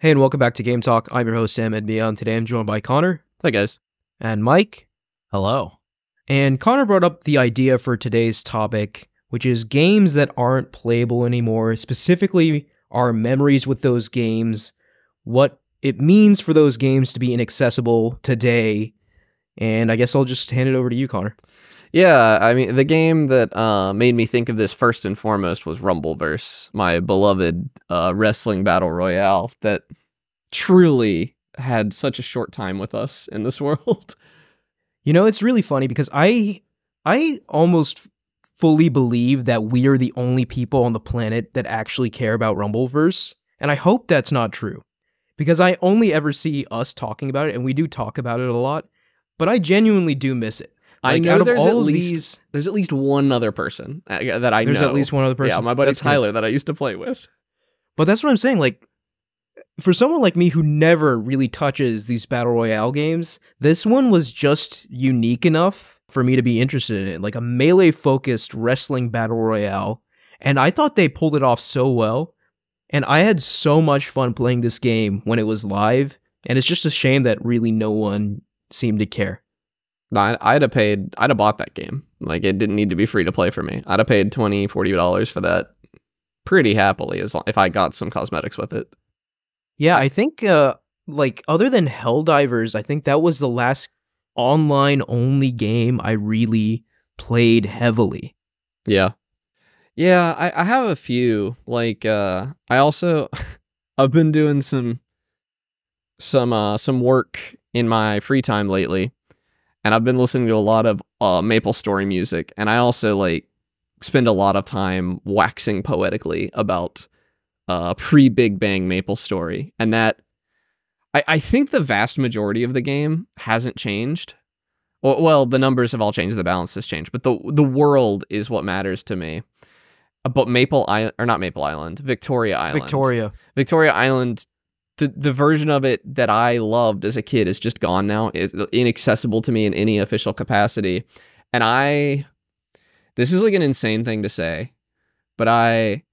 Hey, and welcome back to Game Talk. I'm your host, Sam Edmion. Today I'm joined by Connor. Hi, guys. And Mike. Hello. And Connor brought up the idea for today's topic, which is games that aren't playable anymore, specifically our memories with those games, what it means for those games to be inaccessible today. And I guess I'll just hand it over to you, Connor. Yeah, I mean, the game that made me think of this first and foremost was Rumbleverse, my beloved wrestling battle royale that truly had such a short time with us in this world. You know, it's really funny because I almost fully believe that we are the only people on the planet that actually care about Rumbleverse, and I hope that's not true, because I only ever see us talking about it, and we do talk about it a lot, but I genuinely do miss it. I know there's at least one other person that I know. There's at least one other person. Yeah, my buddy That's Tyler good. that I used to play with. But that's what I'm saying, like, for someone like me who never really touches these Battle Royale games, this one was just unique enough for me to be interested in it. Like a melee-focused wrestling Battle Royale, and I thought they pulled it off so well, and I had so much fun playing this game when it was live, and it's just a shame that really no one seemed to care. I'd have bought that game. Like, it didn't need to be free to play for me. I'd have paid $20, $40 for that pretty happily if I got some cosmetics with it. Yeah, I think, like, other than Helldivers, I think that was the last online-only game I really played heavily. Yeah. Yeah, I have a few. Like, I also, I've been doing some work in my free time lately. And I've been listening to a lot of Maplestory music, and I also like spend a lot of time waxing poetically about pre-Big Bang Maplestory, and that I think the vast majority of the game hasn't changed. Well, the numbers have all changed, the balance has changed, but the world is what matters to me. But Victoria Island. Victoria Island. The version of it that I loved as a kid is just gone now. It's inaccessible to me in any official capacity. And this is like an insane thing to say, but I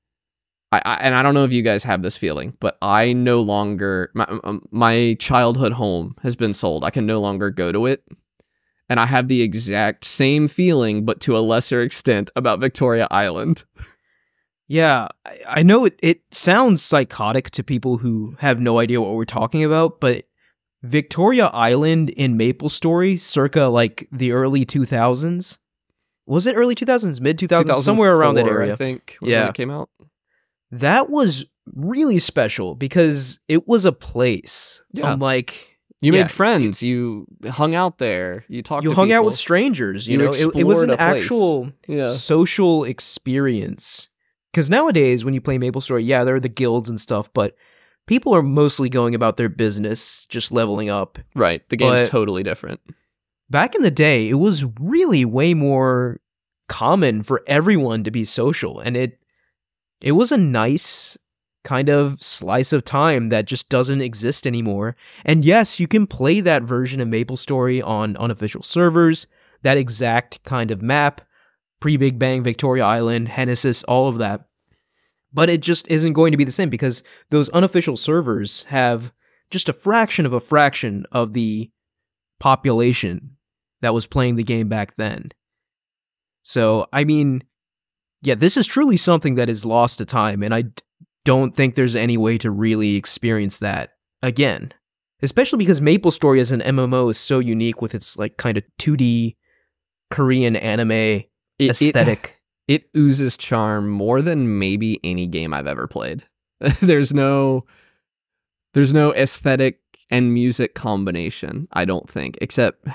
don't know if you guys have this feeling, but I no longer, my childhood home has been sold. I can no longer go to it. And I have the exact same feeling, but to a lesser extent, about Victoria Island. Yeah, I know it sounds psychotic to people who have no idea what we're talking about, but Victoria Island in Maplestory, circa like the early 2000s. Was it early 2000s, mid 2000s? Somewhere around that area. I think, was when it came out. That was really special because it was a place. Yeah. You made friends. You hung out there. You talked to people. You hung out with strangers. You know, it was an actual social experience. Because nowadays, when you play Maplestory, yeah, there are the guilds and stuff, but people are mostly going about their business, just leveling up. Right, the game's totally different. Back in the day, it was really way more common for everyone to be social, and it was a nice kind of slice of time that just doesn't exist anymore. And yes, you can play that version of Maplestory on unofficial servers, that exact kind of map, pre-Big Bang, Victoria Island, Genesis, all of that. But it just isn't going to be the same because those unofficial servers have just a fraction of the population that was playing the game back then. So, I mean, yeah, this is truly something that is lost to time, and I don't think there's any way to really experience that again. Especially because Maplestory as an MMO is so unique with its like kind of 2D Korean anime aesthetic. It oozes charm more than maybe any game I've ever played. There's no aesthetic and music combination, I don't think. Except,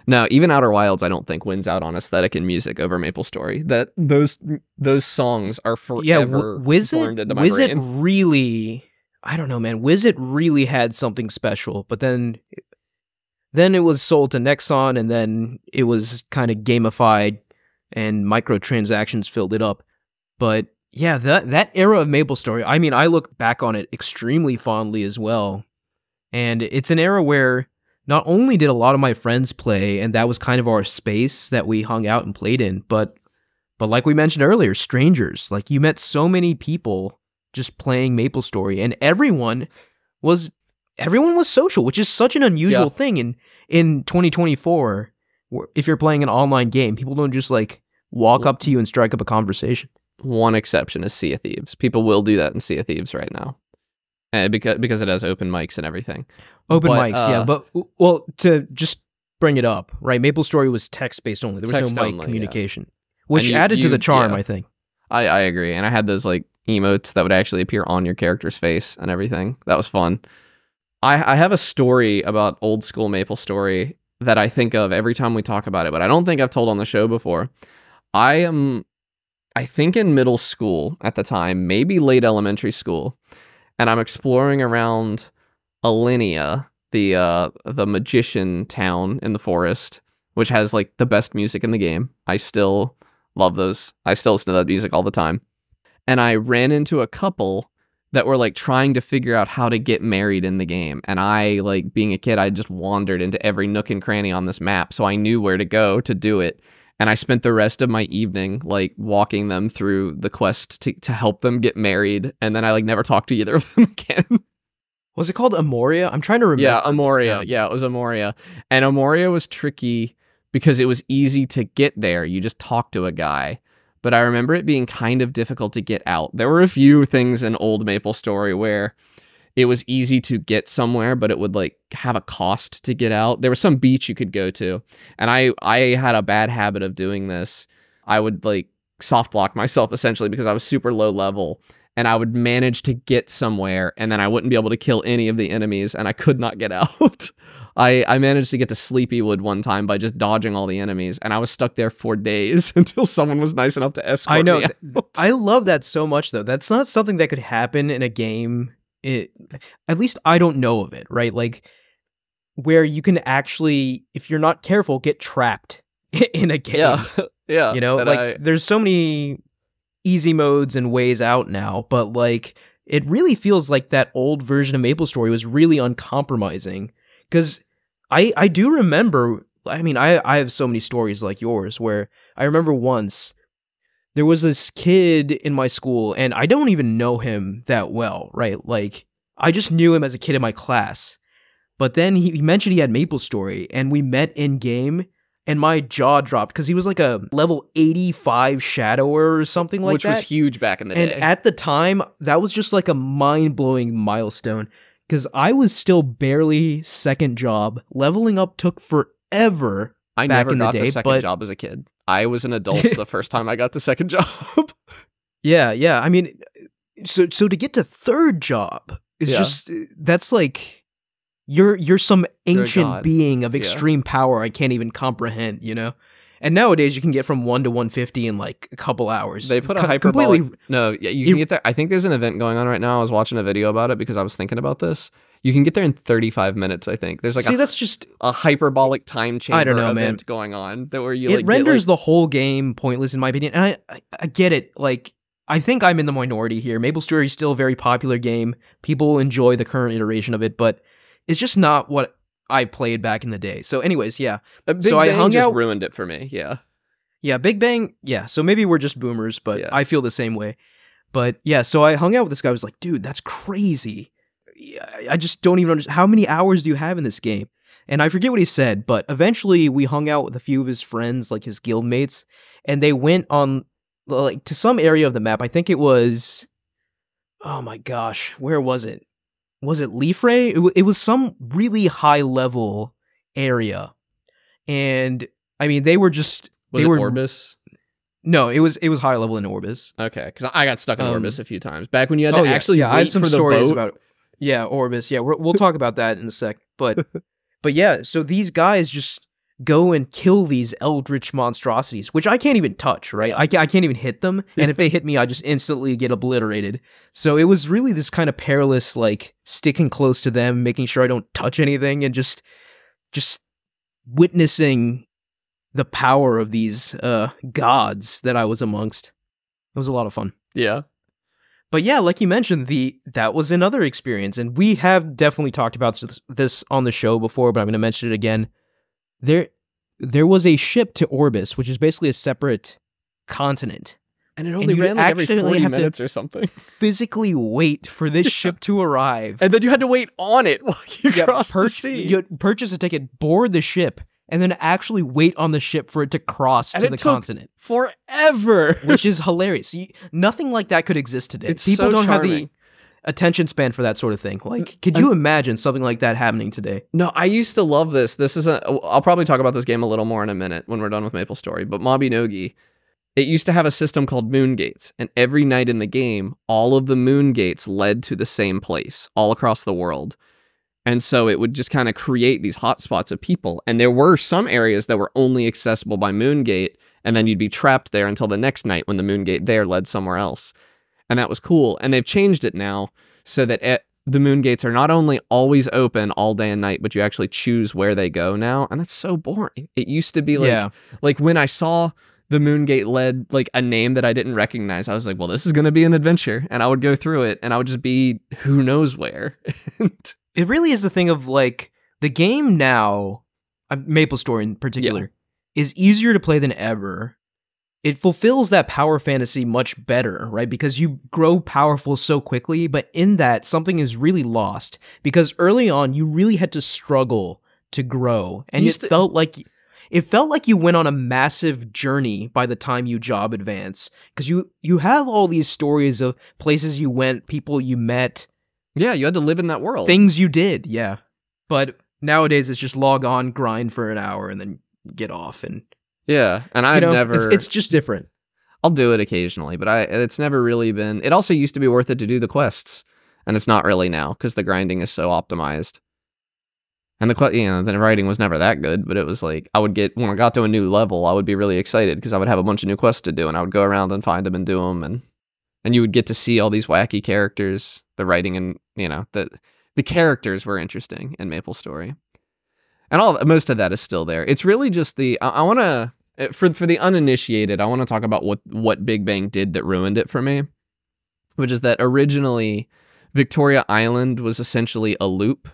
no, even Outer Wilds, I don't think wins out on aesthetic and music over Maplestory. That those songs are forever burned into my brain. Wizard really, I don't know, man. Wizard really had something special, but then it was sold to Nexon, and then it was kind of gamified. And microtransactions filled it up. But yeah, that era of Maplestory, I mean, I look back on it extremely fondly as well. And it's an era where not only did a lot of my friends play, and that was kind of our space that we hung out and played in, but like we mentioned earlier, strangers. Like, you met so many people just playing Maplestory, and everyone was everyone was social, which is such an unusual thing in 2024. If you're playing an online game, people don't just like walk up to you and strike up a conversation. One exception is Sea of Thieves. People will do that in Sea of Thieves right now, because it has open mics and everything. But well, to just bring it up, right? Maplestory was text-based only. There was no mic communication, which added to the charm, I think. I agree, and I had those like emotes that would actually appear on your character's face and everything. That was fun. I have a story about old school Maplestory that I think of every time we talk about it, but I don't think I've told on the show before. I think in middle school at the time, maybe late elementary school, and I'm exploring around Alinea, the magician town in the forest, which has like the best music in the game. I still love those. I still listen to that music all the time. And I ran into a couple that were like trying to figure out how to get married in the game. And I, like being a kid, I just wandered into every nook and cranny on this map, so I knew where to go to do it. And I spent the rest of my evening like walking them through the quest to help them get married. And then I like never talked to either of them again. Was it called Amoria? I'm trying to remember. Yeah, Amoria. Yeah, it was Amoria. And Amoria was tricky because it was easy to get there. You just talk to a guy. But I remember it being kind of difficult to get out. There were a few things in old Maplestory where it was easy to get somewhere, but it would like have a cost to get out. There was some beach you could go to, and I had a bad habit of doing this. I would like soft lock myself essentially because I was super low level, and I would manage to get somewhere, and then I wouldn't be able to kill any of the enemies, and I could not get out. I managed to get to Sleepywood one time by just dodging all the enemies, and I was stuck there for days until someone was nice enough to escort me out. I love that so much, though. That's not something that could happen in a game. At least I don't know of it, right? Like, where you can actually, if you're not careful, get trapped in a game. Yeah. You know, like, there's so many easy modes and ways out now, but, like, it really feels like that old version of Maplestory was really uncompromising. Because I do remember, I mean, I have so many stories like yours, where I remember once, there was this kid in my school, and I don't even know him that well, right? Like, I just knew him as a kid in my class. But then he mentioned he had Maplestory, and we met in-game, and my jaw dropped, because he was like a level 85 shadower or something like that. Which was huge back in the day. And at the time, that was just like a mind-blowing milestone, because I was still barely second job. Leveling up took forever I back never in the got day. to second job as a kid. I was an adult the first time I got to second job. Yeah. I mean, so to get to third job is just, that's like, you're some ancient being of extreme power I can't even comprehend, you know? And nowadays you can get from 1 to 150 in like a couple hours. They put a hyperbolic... No, yeah, you can get there. I think there's an event going on right now. I was watching a video about it because I was thinking about this. You can get there in 35 minutes, I think. There's like that's just a hyperbolic time chamber event man. going on that where you it renders the whole game pointless in my opinion. And I get it. Like, I think I'm in the minority here. Maplestory is still a very popular game. People enjoy the current iteration of it, but it's just not what I played back in the day. So anyways, yeah. Big Bang just ruined it for me, yeah. Yeah, Big Bang, yeah. So maybe we're just boomers, but I feel the same way. But yeah, so I hung out with this guy. I was like, dude, that's crazy. I just don't even understand. How many hours do you have in this game? And I forget what he said, but eventually we hung out with a few of his friends, like his guild mates, and they went on like to some area of the map. I think it was, oh my gosh, where was it? Was it Leafray? It was some really high level area, and I mean they were just was it Orbis? No, it was high level in Orbis. Okay, because I got stuck in Orbis a few times back when you had to actually wait I have some for the stories boat. about Orbis. Yeah, we'll talk about that in a sec. But yeah, so these guys just go and kill these eldritch monstrosities, which I can't even touch, right? I can't even hit them, and if they hit me, I just instantly get obliterated. So it was really this kind of perilous, like, sticking close to them, making sure I don't touch anything, and just witnessing the power of these gods that I was amongst. It was a lot of fun. Yeah. But yeah, like you mentioned, that was another experience, and we have definitely talked about this on the show before, but I'm going to mention it again. There was a ship to Orbis, which is basically a separate continent. And it only you ran like every actually 40 have to minutes or something. physically wait for this ship to arrive. And then you had to wait on it while you crossed the sea. You purchase a ticket, board the ship, and then actually wait on the ship for it to cross to the continent. Forever. Which is hilarious. Nothing like that could exist today. It's People so don't have charming. the attention span for that sort of thing. Like, could you imagine something like that happening today? No, I used to love this. I'll probably talk about this game a little more in a minute when we're done with Maplestory, but Mabinogi, it used to have a system called moon gates, and every night in the game, all of the moon gates led to the same place all across the world. And so it would just kind of create these hotspots of people. And there were some areas that were only accessible by moon gate, and then you'd be trapped there until the next night when the moon gate there led somewhere else. And that was cool. And they've changed it now so that the moon gates are not only always open all day and night, but you actually choose where they go now. And that's so boring. It used to be like when I saw the moon gate led like a name that I didn't recognize, I was like, well, this is going to be an adventure. And I would go through it and I would just be who knows where. It really is the thing of like the game now, Maplestory in particular, is easier to play than ever. It fulfills that power fantasy much better, right? Because you grow powerful so quickly, but in that, something is really lost. Because early on, you really had to struggle to grow. And it felt like you went on a massive journey by the time you job advance. Because you have all these stories of places you went, people you met. Yeah, you had to live in that world. Things you did, yeah. But nowadays, it's just log on, grind for an hour, and then get off. And yeah, and I've never... It's just different. I'll do it occasionally, but it's never really been... It also used to be worth it to do the quests, and it's not really now, because the grinding is so optimized. And the writing was never that good, but it was like, when I got to a new level, I would be really excited, because I would have a bunch of new quests to do, and I would go around and find them and do them, and you would get to see all these wacky characters. The writing and, the characters were interesting in Maplestory. And most of that is still there. It's really just I want to, for the uninitiated, I want to talk about what Big Bang did that ruined it for me, which is that originally Victoria Island was essentially a loop.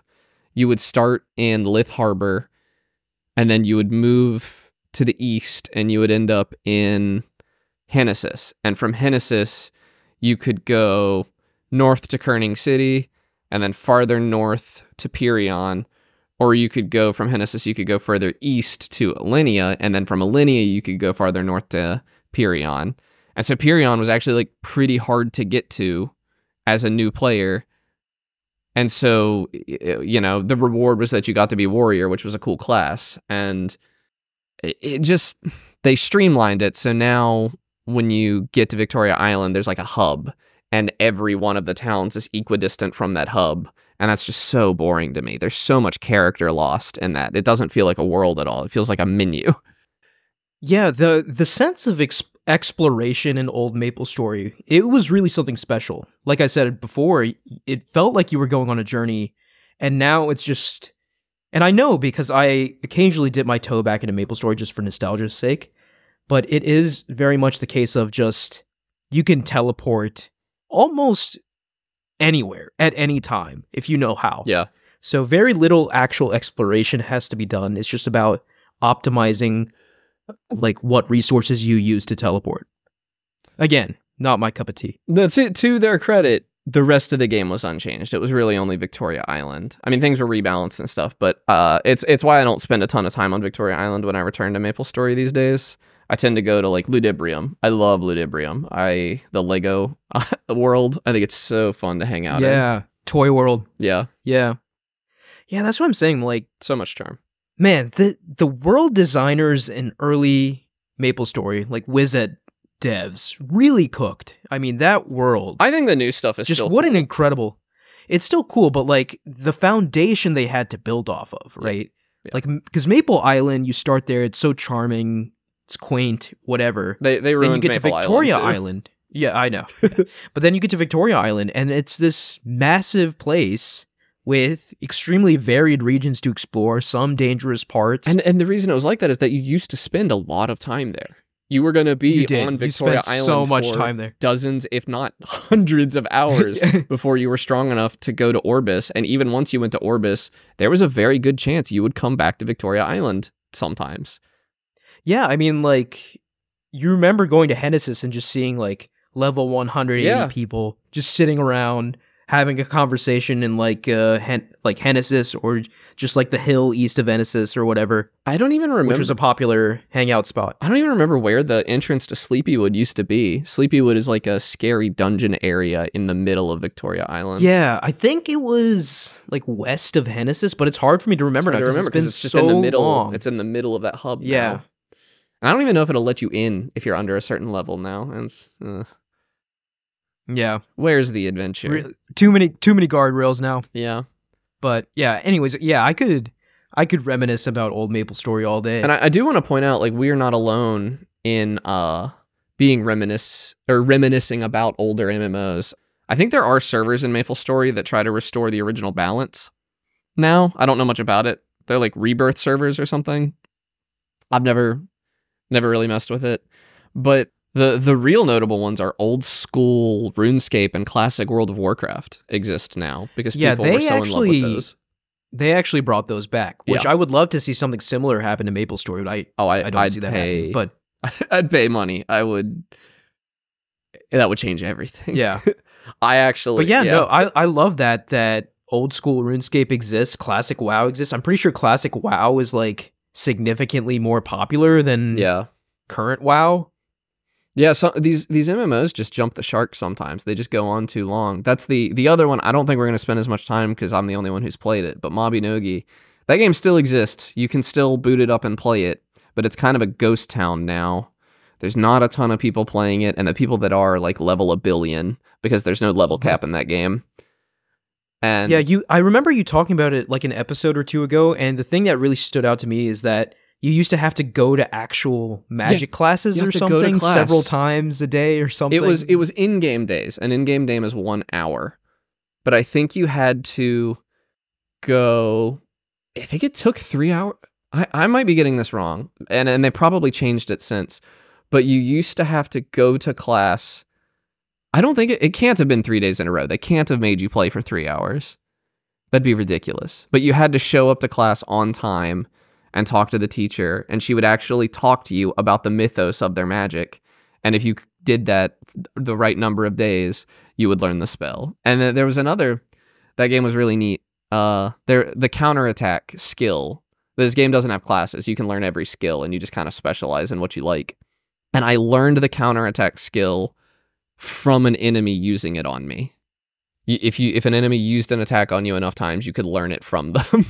You would start in Lith Harbor, and then you would move to the east, and you would end up in Hennesis. And from Hennesis, you could go north to Kerning City, and then farther north to Pirion, or you could go from Hennesis, you could go further east to Alinea, and then from Alinea, you could go farther north to Pirion. And so Pirion was actually like pretty hard to get to as a new player. And so, the reward was that you got to be warrior, which was a cool class. And they streamlined it. So now when you get to Victoria Island, there's like a hub, and every one of the towns is equidistant from that hub. And that's just so boring to me. There's so much character lost in that. It doesn't feel like a world at all. It feels like a menu. Yeah, the sense of exploration in old Maplestory, it was really something special. Like I said before, it felt like you were going on a journey, and now it's just... And I know because I occasionally dip my toe back into Maplestory just for nostalgia's sake, but it is very much the case of just, you can teleport almost anywhere at any time if you know how. Yeah. So very little actual exploration has to be done. It's just about optimizing like what resources you use to teleport. Again, not my cup of tea. That's it. To their credit, the rest of the game was unchanged. It was really only Victoria Island. I mean, things were rebalanced and stuff, but it's why I don't spend a ton of time on Victoria Island when I return to Maplestory these days. I tend to go to like Ludibrium. I love Ludibrium. The Lego world. I think it's so fun to hang out in. Yeah, Toy World. Yeah. Yeah. Yeah, that's what I'm saying. Like, so much charm. Man, the world designers in early Maplestory, like Wizard devs, really cooked. I mean, that world. I think the new stuff is just still what cool. An incredible. It's still cool, but like the foundation they had to build off of, right? Yeah. Like, because Maple Island, you start there, it's so charming, it's quaint, whatever. They ruined then you get Maple to Victoria Island. Yeah, I know. But then you get to Victoria Island, and it's this massive place with extremely varied regions to explore, some dangerous parts. And the reason it was like that is that you used to spend a lot of time there. You were going to be on Victoria Island so much for time there. Dozens, if not hundreds of hours before you were strong enough to go to Orbis. And even once you went to Orbis, there was a very good chance you would come back to Victoria Island sometimes. Yeah, I mean, like, you remember going to Genesis and just seeing like level 180 people just sitting around having a conversation in like Genesis, or just like the hill east of Genesis or whatever. I don't even remember. Which was a popular hangout spot. I don't even remember where the entrance to Sleepywood used to be. Sleepywood is like a scary dungeon area in the middle of Victoria Island. Yeah, I think it was like west of Genesis, but it's hard for me to remember now because it's just in the so middle. long. It's in the middle of that hub. Yeah. Now. And I don't even know if it'll let you in if you're under a certain level now. And yeah, where's the adventure? Too many guardrails now. Yeah, but yeah. Anyways, yeah, I could reminisce about old Maplestory all day. And I do want to point out, like, we are not alone in being reminiscing about older MMOs. I think there are servers in Maplestory that try to restore the original balance. Now, I don't know much about it. They're like rebirth servers or something. I've never really messed with it, but. The real notable ones are old school RuneScape and classic World of Warcraft exist now because people were so in love with those. They actually brought those back, which I would love to see something similar happen to Maplestory, but I don't see that happening. But I'd pay money. That would change everything. Yeah. But no, I love that old school RuneScape exists, classic WoW exists. I'm pretty sure classic WoW is like significantly more popular than current WoW. Yeah, so these MMOs just jump the shark sometimes. They just go on too long. That's the other one. I don't think we're going to spend as much time because I'm the only one who's played it. But Mabinogi, that game still exists. You can still boot it up and play it, but it's kind of a ghost town now. There's not a ton of people playing it, and the people that are like level 1 billion because there's no level cap in that game. And yeah, I remember you talking about it like an episode or two ago, and the thing that really stood out to me is that you used to have to go to actual magic classes or something several times a day or something. It was in-game days. An in-game day is 1 hour. But I think you had to go... I think it took 3 hours. I might be getting this wrong. And they probably changed it since. But you used to have to go to class... I don't think... It can't have been 3 days in a row. They can't have made you play for 3 hours. That'd be ridiculous. But you had to show up to class on time and talk to the teacher, and she would actually talk to you about the mythos of their magic. And if you did that the right number of days, you would learn the spell. And then there was another, that game was really neat. The counterattack skill. This game doesn't have classes. You can learn every skill, and you just kind of specialize in what you like. And I learned the counterattack skill from an enemy using it on me. If an enemy used an attack on you enough times, you could learn it from them.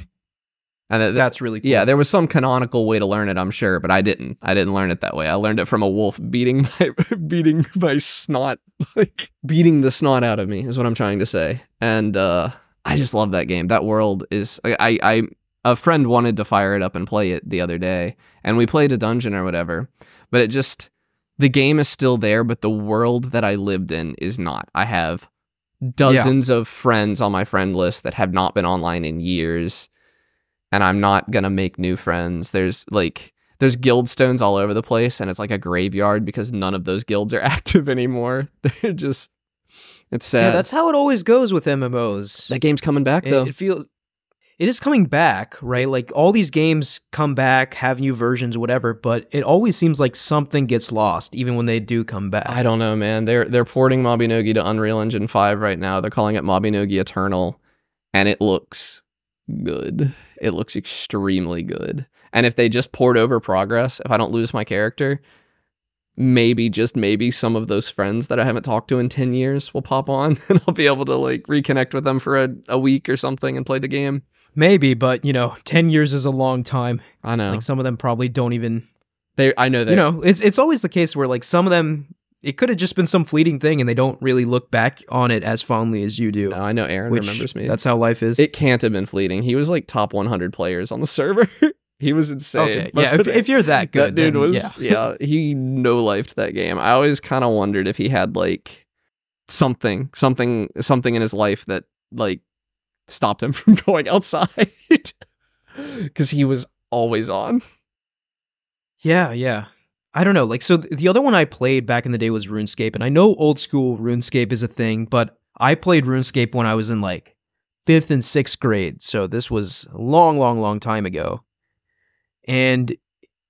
And that's really cool. Yeah, there was some canonical way to learn it, I'm sure, but I didn't learn it that way. I learned it from a wolf beating my snot, like beating the snot out of me is what I'm trying to say. And I just love that game. That world is a friend wanted to fire it up and play it the other day, and we played a dungeon or whatever, but the game is still there, but the world that I lived in is not. I have dozens of friends on my friend list that have not been online in years. And I'm not gonna make new friends. There's guild stones all over the place, and it's like a graveyard because none of those guilds are active anymore. They're just, it's sad. Yeah, that's how it always goes with MMOs. That game's coming back though. It is coming back, right? Like all these games come back, have new versions, whatever, but it always seems like something gets lost, even when they do come back. I don't know, man. They're porting Mabinogi to Unreal Engine 5 right now. They're calling it Mabinogi Eternal, and it looks good. It looks extremely good. And if they just port over progress, if I don't lose my character, maybe some of those friends that I haven't talked to in 10 years will pop on, and I'll be able to like reconnect with them for a week or something and play the game. Maybe, but 10 years is a long time. I know. Like some of them probably don't even. I know that. It's always the case where like some of them, it could have just been some fleeting thing, and they don't really look back on it as fondly as you do. No, I know Aaron remembers me. That's how life is. It can't have been fleeting. He was like top 100 players on the server. He was insane. Okay, yeah, if you're that good, that dude then, was, he no-lifed that game. I always kind of wondered if he had like something in his life that like stopped him from going outside, because he was always on. Yeah. I don't know. Like, so the other one I played back in the day was RuneScape, and I know old school RuneScape is a thing, but I played RuneScape when I was in like 5th and 6th grade, so this was a long time ago. And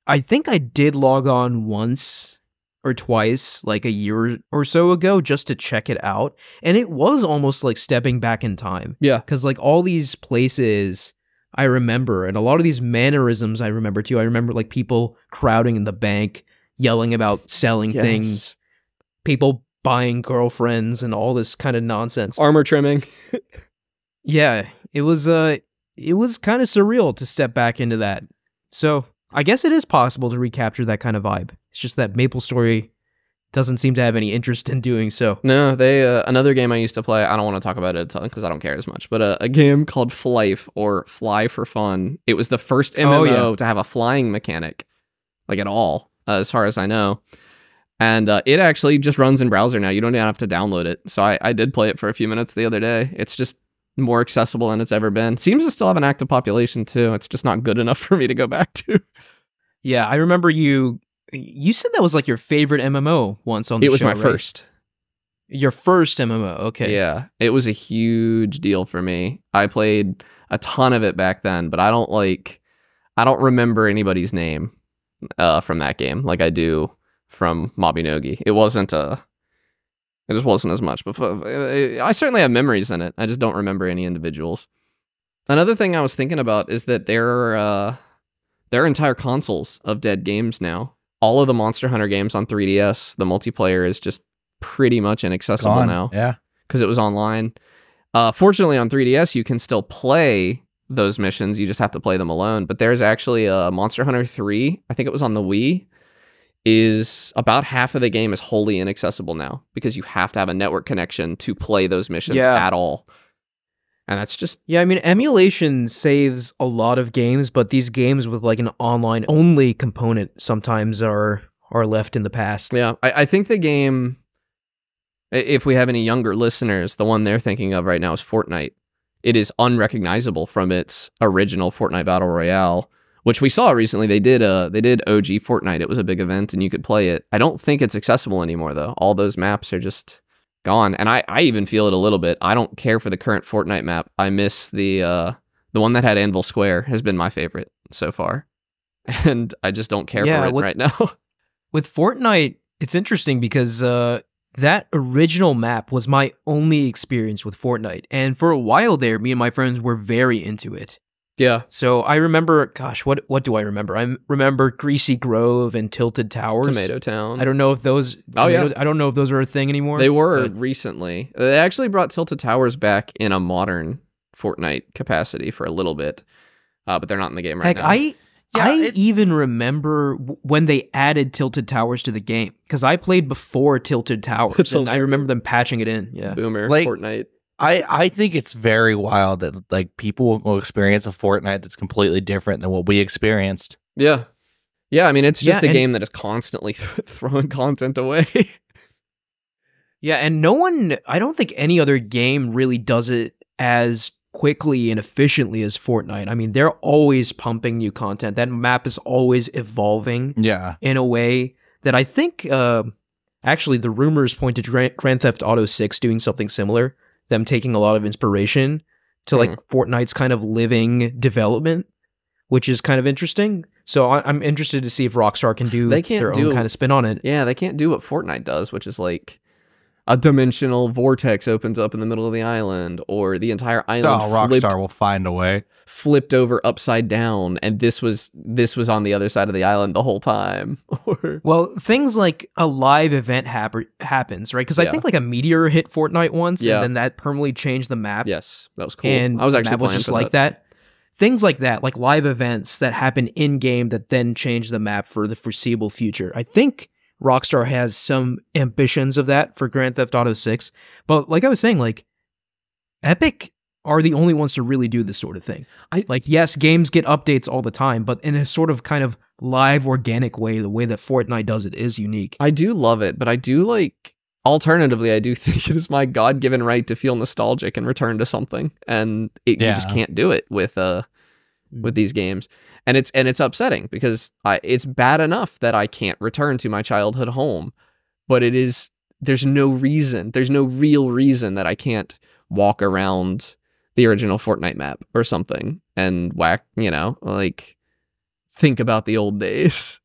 I think I did log on once or twice, like a year or so ago, just to check it out. And it was almost like stepping back in time. Yeah. Because like all these places I remember, and a lot of these mannerisms I remember too. I remember like people crowding in the bank, yelling about selling things, people buying girlfriends and all this kind of nonsense. Armor trimming. Yeah, it was kind of surreal to step back into that. So I guess it is possible to recapture that kind of vibe. It's just that Maplestory doesn't seem to have any interest in doing so. No, they another game I used to play. I don't want to talk about it a ton because I don't care as much. But a game called Flife, or Fly for Fun. It was the first MMO to have a flying mechanic, like at all, as far as I know. And it actually just runs in browser now. You don't even have to download it. So I did play it for a few minutes the other day. It's just more accessible than it's ever been. Seems to still have an active population too. It's just not good enough for me to go back to. Yeah, I remember you said that was like your favorite MMO once on the show, It was my right? first. Your first MMO, okay. Yeah, it was a huge deal for me. I played a ton of it back then, but I don't remember anybody's name from that game like I do from Mabinogi. It just wasn't as much, but I certainly have memories in it. I just don't remember any individuals. Another thing I was thinking about is that there are entire consoles of dead games now. All of the Monster Hunter games on 3DS, the multiplayer is just pretty much inaccessible now. Yeah. Because it was online. Fortunately, on 3DS, you can still play those missions. You just have to play them alone. But there's actually a Monster Hunter 3, I think it was on the Wii, is about half of the game is wholly inaccessible now because you have to have a network connection to play those missions at all. And that's just... Yeah, I mean, emulation saves a lot of games, but these games with like an online-only component sometimes are left in the past. Yeah, I think the game, if we have any younger listeners, the one they're thinking of right now is Fortnite. It is unrecognizable from its original Fortnite Battle Royale, which we saw recently. They did OG Fortnite. It was a big event and you could play it. I don't think it's accessible anymore though. All those maps are just gone. And I even feel it a little bit. I don't care for the current Fortnite map. I miss the one that had Anvil Square has been my favorite so far. And I just don't care for it right now. With Fortnite, it's interesting because that original map was my only experience with Fortnite. And for a while there, me and my friends were very into it. Yeah. So I remember, gosh, what do I remember? I remember Greasy Grove and Tilted Towers. Tomato Town. I don't know if those... I don't know if those are a thing anymore. They were recently. They actually brought Tilted Towers back in a modern Fortnite capacity for a little bit. But they're not in the game right now. I even remember when they added Tilted Towers to the game, because I played before Tilted Towers, and I remember them patching it in. Yeah, Boomer, like, Fortnite. I think it's very wild that like people will experience a Fortnite that's completely different than what we experienced. Yeah. Yeah, I mean, it's just a game that is constantly throwing content away. Yeah, and I don't think any other game really does it as quickly and efficiently as Fortnite. I mean, they're always pumping new content. That map is always evolving in a way that I think, actually, the rumors point to Grand Theft Auto 6 doing something similar, them taking a lot of inspiration to like Fortnite's kind of living development, which is kind of interesting. So I'm interested to see if Rockstar can do their own kind of spin on it. Yeah, they can't do what Fortnite does, which is like a dimensional vortex opens up in the middle of the island, or the entire island Rockstar will find a way. Flipped over upside down, and this was on the other side of the island the whole time. Well, things like a live event happens, right? Because I think like a meteor hit Fortnite once, and then that permanently changed the map. Yes, that was cool. And I was actually the map was playing just for like that. Things like that, like live events that happen in-game that then change the map for the foreseeable future. I think Rockstar has some ambitions of that for Grand Theft Auto 6. But like I was saying, like, Epic are the only ones to really do this sort of thing. Yes, games get updates all the time, but in a sort of kind of live, organic way, the way that Fortnite does it is unique. I do love it, but I do alternatively, I do think it is my God-given right to feel nostalgic and return to something. And you just can't do it with these games. And it's upsetting because it's bad enough that I can't return to my childhood home, but there's no real reason that I can't walk around the original Fortnite map or something and think about the old days.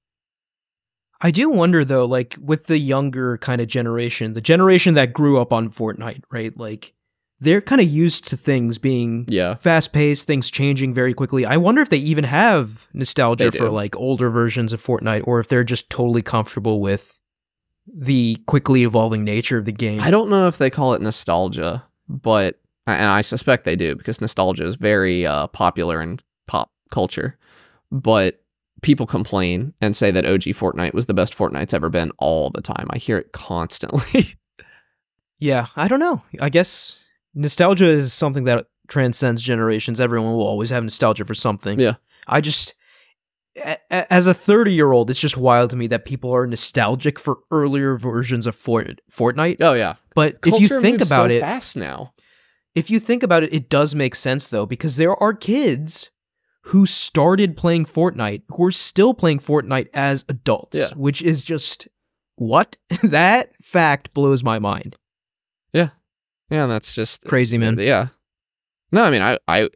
I do wonder though, like with the younger kind of generation, the generation that grew up on Fortnite, right? Like they're kind of used to things being fast paced, things changing very quickly. I wonder if they even have nostalgia for like older versions of Fortnite, or if they're just totally comfortable with the quickly evolving nature of the game. I don't know if they call it nostalgia, but, and I suspect they do because nostalgia is very popular in pop culture, but people complain and say that OG Fortnite was the best Fortnite's ever been all the time. I hear it constantly. Yeah, I don't know. I guess nostalgia is something that transcends generations. Everyone will always have nostalgia for something. Yeah. I just, as a 30-year-old, it's just wild to me that people are nostalgic for earlier versions of Fortnite. Oh, yeah. But if you think about it, fast now. If you think about it, it does make sense, though, because there are kids who started playing Fortnite who are still playing Fortnite as adults, which is just, what? That fact blows my mind. Yeah. Yeah, that's just crazy, man. Yeah. No, I mean,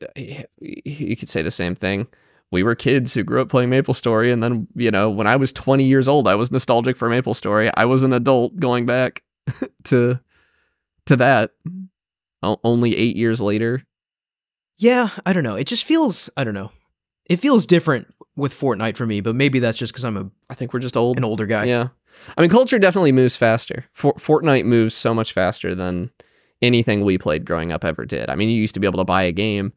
you could say the same thing. We were kids who grew up playing Maplestory, and then, you know, when I was 20 years old, I was nostalgic for Maplestory. I was an adult going back to that. Only 8 years later. Yeah, I don't know. It just feels, I don't know. It feels different with Fortnite for me, but maybe that's just because I think we're just old. An older guy. Yeah. I mean, culture definitely moves faster. Fortnite moves so much faster than anything we played growing up ever did. I mean, you used to be able to buy a game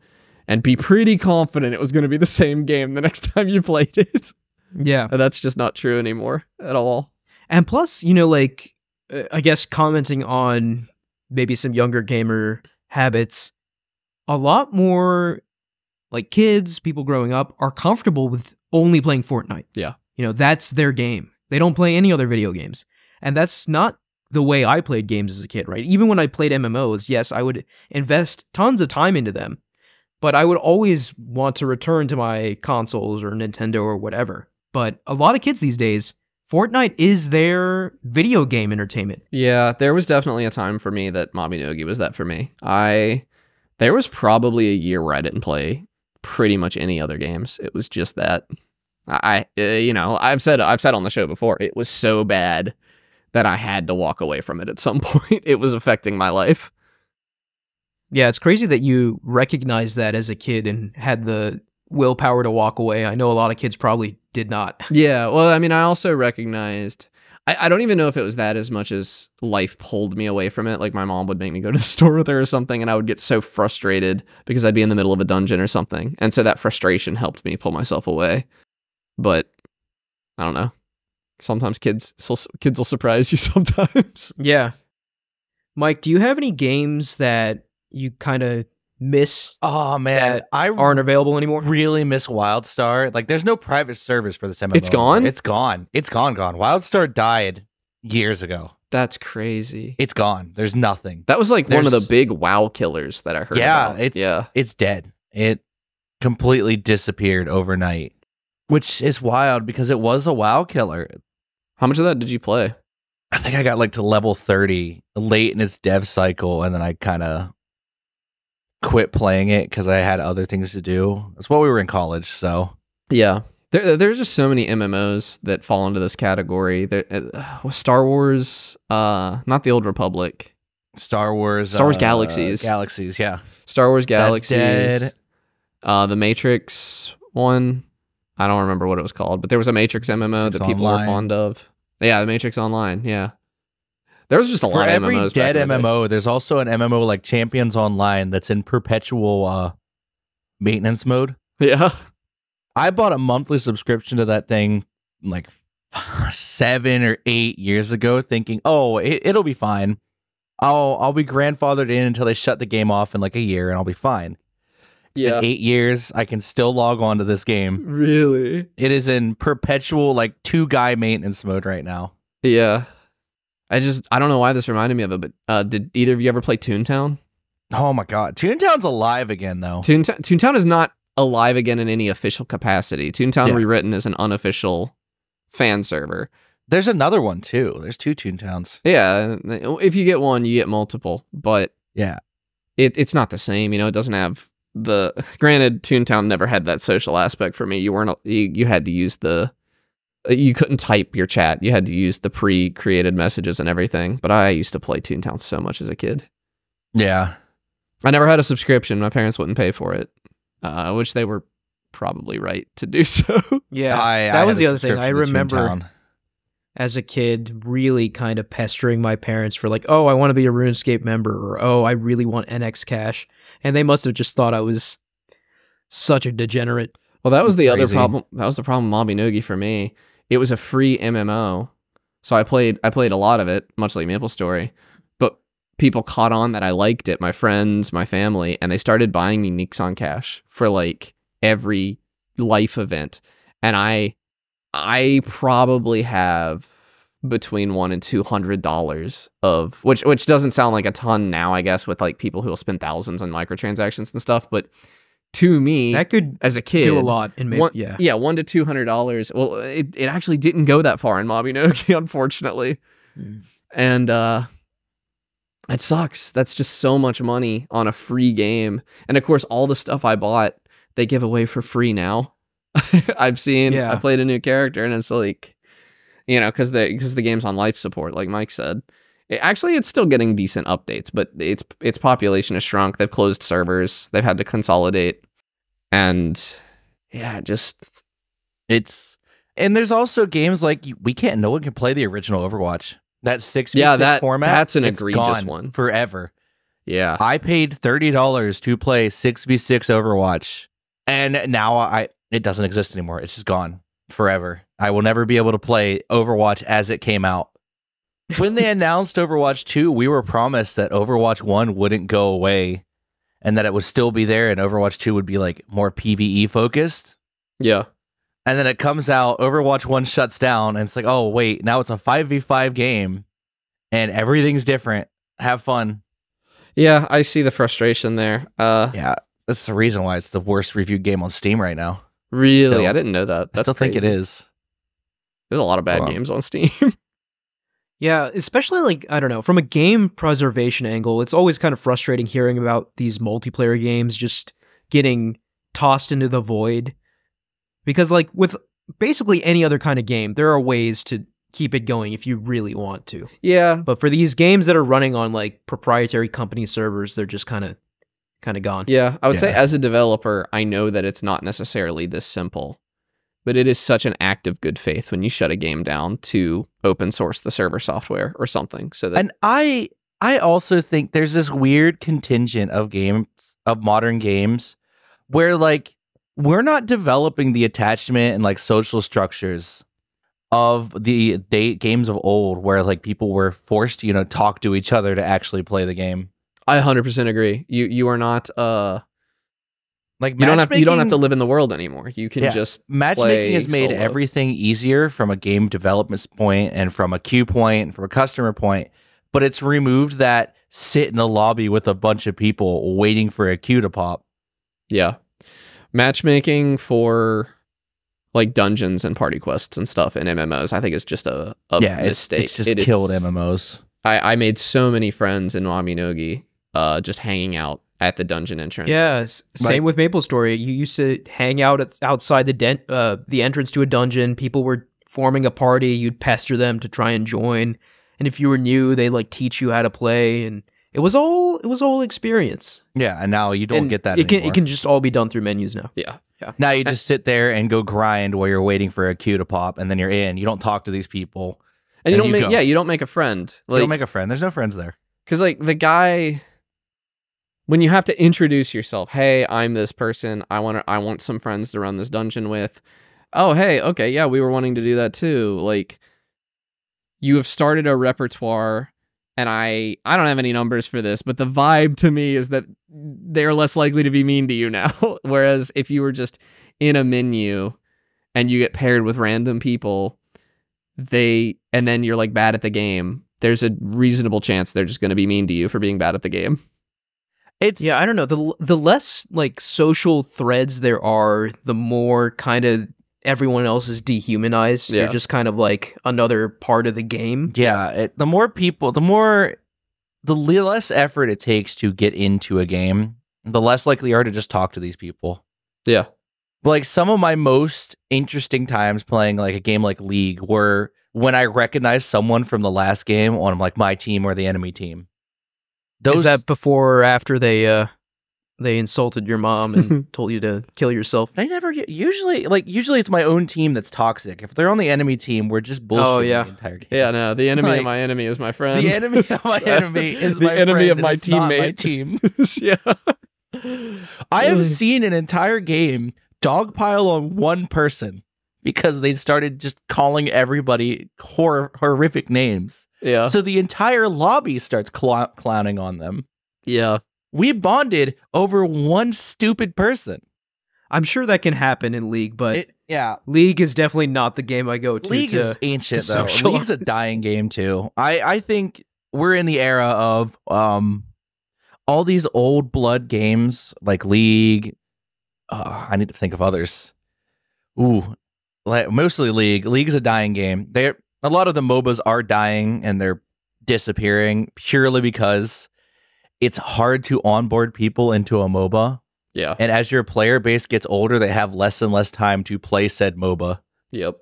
and be pretty confident it was going to be the same game the next time you played it. Yeah. And that's just not true anymore at all. And plus, you know, like, I guess commenting on maybe some younger gamer habits, a lot more like kids, people growing up are comfortable with only playing Fortnite. Yeah. You know, that's their game. They don't play any other video games. And that's not the way I played games as a kid, right? Even when I played MMOs, yes, I would invest tons of time into them, but I would always want to return to my consoles or Nintendo or whatever. But a lot of kids these days, Fortnite is their video game entertainment. Yeah, there was definitely a time for me that Mabinogi was that for me. There was probably a year where I didn't play pretty much any other games. It was just that you know, I've said on the show before, it was so bad that I had to walk away from it at some point. It was affecting my life. Yeah, it's crazy that you recognized that as a kid and had the willpower to walk away. I know a lot of kids probably did not. Yeah, well, I mean, I also recognized, I don't even know if it was that as much as life pulled me away from it. Like my mom would make me go to the store with her or something, and I would get so frustrated because I'd be in the middle of a dungeon or something. And so that frustration helped me pull myself away. But I don't know. Sometimes kids will surprise you sometimes. Yeah. Mike, do you have any games that you kind of miss? Oh man, I aren't available anymore. Really miss WildStar. Like, there's no private service for this MMO. It's gone. It's gone. It's gone. WildStar died years ago. That's crazy. It's gone. There's nothing. That was like one of the big WoW killers that I heard. About. It's dead. It completely disappeared overnight, which is wild because it was a WoW killer. How much of that did you play? I think I got like to level 30 late in its dev cycle, and then I kind of quit playing it because I had other things to do. That's why we were in college, so. Yeah. There's just so many MMOs that fall into this category. Star Wars, not the Old Republic. Star Wars Galaxies. Galaxies, yeah. Star Wars Galaxies. That's dead. The Matrix one. I don't remember what it was called, but there was a Matrix MMO that people were fond of. Yeah, the Matrix Online, yeah. There was just a lot of MMOs. For every dead MMO, there's also an MMO like Champions Online that's in perpetual maintenance mode. Yeah. I bought a monthly subscription to that thing like 7 or 8 years ago, thinking, oh, it'll be fine. I'll be grandfathered in until they shut the game off in like a year, and I'll be fine. Yeah. In 8 years, I can still log on to this game. Really? It is in perpetual like 2-guy maintenance mode right now. Yeah. I don't know why this reminded me of it, but did either of you ever play Toontown? Oh my god. Toontown's alive again, though. Toontown is not alive again in any official capacity. Toontown Rewritten is an unofficial fan server. There's another one, too. There's 2 Toontowns. Yeah. If you get one, you get multiple. But yeah, it's not the same. You know, it doesn't have the... Granted, Toontown never had that social aspect for me. You had to use the You couldn't type your chat. You had to use the pre-created messages and everything. But I used to play Toontown so much as a kid. Yeah. I never had a subscription. My parents wouldn't pay for it, which they were probably right to do so. Yeah, I that was had the a other thing. I subscription to remember Toontown. as a kid really kind of pestering my parents for like, oh, I want to be a RuneScape member, or oh, I really want NX Cash. And they must have just thought I was such a degenerate. Well, that was the other Crazy. problem. That was the problem with Mabinogi for me. It was a free MMO, so I played a lot of it, much like Maplestory. But people caught on that I liked it, my friends, my family, and they started buying me Nixon Cash for like every life event. And I probably have between $100 and $200 of which doesn't sound like a ton now, I guess, with like people who will spend thousands on microtransactions and stuff, but to me, That could as a kid, do a lot in $1 to $200. Well, it actually didn't go that far in Mabinogi, unfortunately. And it sucks. That's just so much money on a free game. And of course, all the stuff I bought, they give away for free now. I've seen, I played a new character and it's like, you know, because the game's on life support, like Mike said. It's still getting decent updates, but its population has shrunk. They've closed servers. They've had to consolidate. And yeah, And there's also games like no one can play the original Overwatch. That 6v6 format. That's an it's egregious gone one. Forever. Yeah. I paid $30 to play 6v6 Overwatch. And now it doesn't exist anymore. It's just gone forever. I will never be able to play Overwatch as it came out. When they announced Overwatch 2, we were promised that Overwatch 1 wouldn't go away and that it would still be there and Overwatch 2 would be like more PvE focused. Yeah. And then it comes out, Overwatch 1 shuts down, and it's like, oh, wait, now it's a 5v5 game, and everything's different. Have fun. Yeah, I see the frustration there. Yeah, that's the reason why it's the worst reviewed game on Steam right now. Really? Still. I didn't know that. I still think it is. There's a lot of bad games on Steam. Yeah, especially like, I don't know, from a game preservation angle, it's always kind of frustrating hearing about these multiplayer games just getting tossed into the void. Because like with basically any other kind of game, there are ways to keep it going if you really want to. Yeah. But for these games that are running on like proprietary company servers, they're just kind of gone. Yeah, I would say as a developer, I know that it's not necessarily this simple. But it is such an act of good faith when you shut a game down to open source the server software or something. So that, and I also think there's this weird contingent of modern games where like we're not developing the attachment and like social structures of the games of old where like people were forced to, talk to each other to actually play the game. I 100% agree. You are not like you don't have to live in the world anymore. You can just matchmaking has made solo. everything easier from a game development point and from a queue point and from a customer point, but it's removed that sit in a lobby with a bunch of people waiting for a queue to pop. Yeah. Matchmaking for like dungeons and party quests and stuff in MMOs, I think is just a mistake. It's just killed MMOs. I made so many friends in Mabinogi just hanging out at the dungeon entrance. Yeah, same with Maplestory. You used to hang out outside the entrance to a dungeon. People were forming a party. You'd pester them to try and join. And if you were new, they like teach you how to play. And it was all experience. Yeah, and now you don't get that anymore. It can just all be done through menus now. Yeah. Now you just sit there and go grind while you're waiting for a queue to pop, and then you're in. You don't talk to these people. And you don't make a friend. Like, you don't make a friend. There's no friends there. Because like the guy, when you have to introduce yourself, hey, I'm this person. I want some friends to run this dungeon with. Oh, hey, okay, yeah, we were wanting to do that too. Like, you have started a repertoire, and I don't have any numbers for this, but the vibe to me is that they're less likely to be mean to you now. Whereas if you were just in a menu and you get paired with random people, and then you're like bad at the game, there's a reasonable chance they're just going to be mean to you for being bad at the game. Yeah, I don't know. The less like social threads there are, the more kind of everyone else is dehumanized. Yeah. You're just kind of like another part of the game. Yeah, the less effort it takes to get into a game, the less likely you are to just talk to these people. Yeah. But like some of my most interesting times playing like a game like League were when I recognized someone from the last game on like my team or the enemy team. Is that before or after they insulted your mom and told you to kill yourself? They never get, usually it's my own team that's toxic. If they're on the enemy team, we're just bullshitting the entire game. Yeah, no, the enemy of my enemy is my friend. The enemy of my enemy is the my enemy friend, of my and it's not teammate. my team. Yeah. I have seen an entire game dogpile on one person because they started just calling everybody horrific names. Yeah. So the entire lobby starts clowning on them. Yeah. We bonded over one stupid person. I'm sure that can happen in League, but yeah, League is definitely not the game I go to. League is ancient, though. socialize. League's a dying game, too. I think we're in the era of all these old blood games like League. I need to think of others. Ooh, mostly League. League's a dying game. A lot of the MOBAs are dying and they're disappearing purely because it's hard to onboard people into a MOBA. Yeah. And as your player base gets older, they have less and less time to play said MOBA. Yep.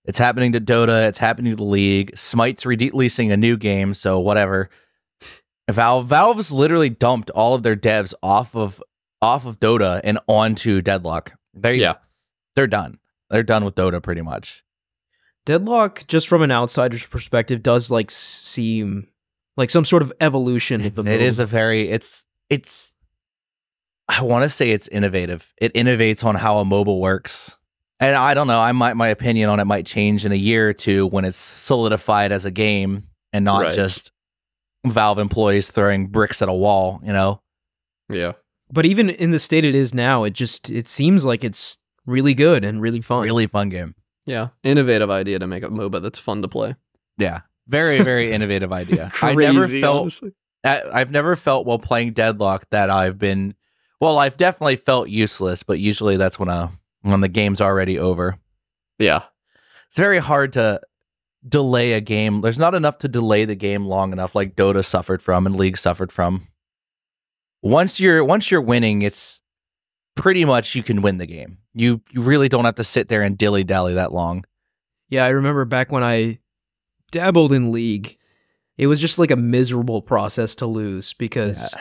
It's happening to Dota. It's happening to League. Smite's releasing a new game, so whatever. Valve's literally dumped all of their devs off of Dota and onto Deadlock. They're done. They're done with Dota pretty much. Deadlock, just from an outsider's perspective, does like seem like some sort of evolution of the It is a very it's I want to say it's innovative. It innovates on how a mobile works. And I don't know, my opinion on it might change in a year or two when it's solidified as a game and not just Valve employees throwing bricks at a wall, you know? Yeah. But even in the state it is now, it seems like it's really good and really fun. Really fun game. Yeah. Innovative idea to make a MOBA that's fun to play. Yeah. Very, very innovative idea. Crazy, I've never felt while playing Deadlock that I've definitely felt useless, but usually that's when the game's already over. Yeah. It's very hard to delay a game. There's not enough to delay the game long enough like Dota suffered from and League suffered from. Once you're winning, it's pretty much you can win the game. You really don't have to sit there and dilly-dally that long. Yeah, I remember back when I dabbled in League, it was just like a miserable process to lose because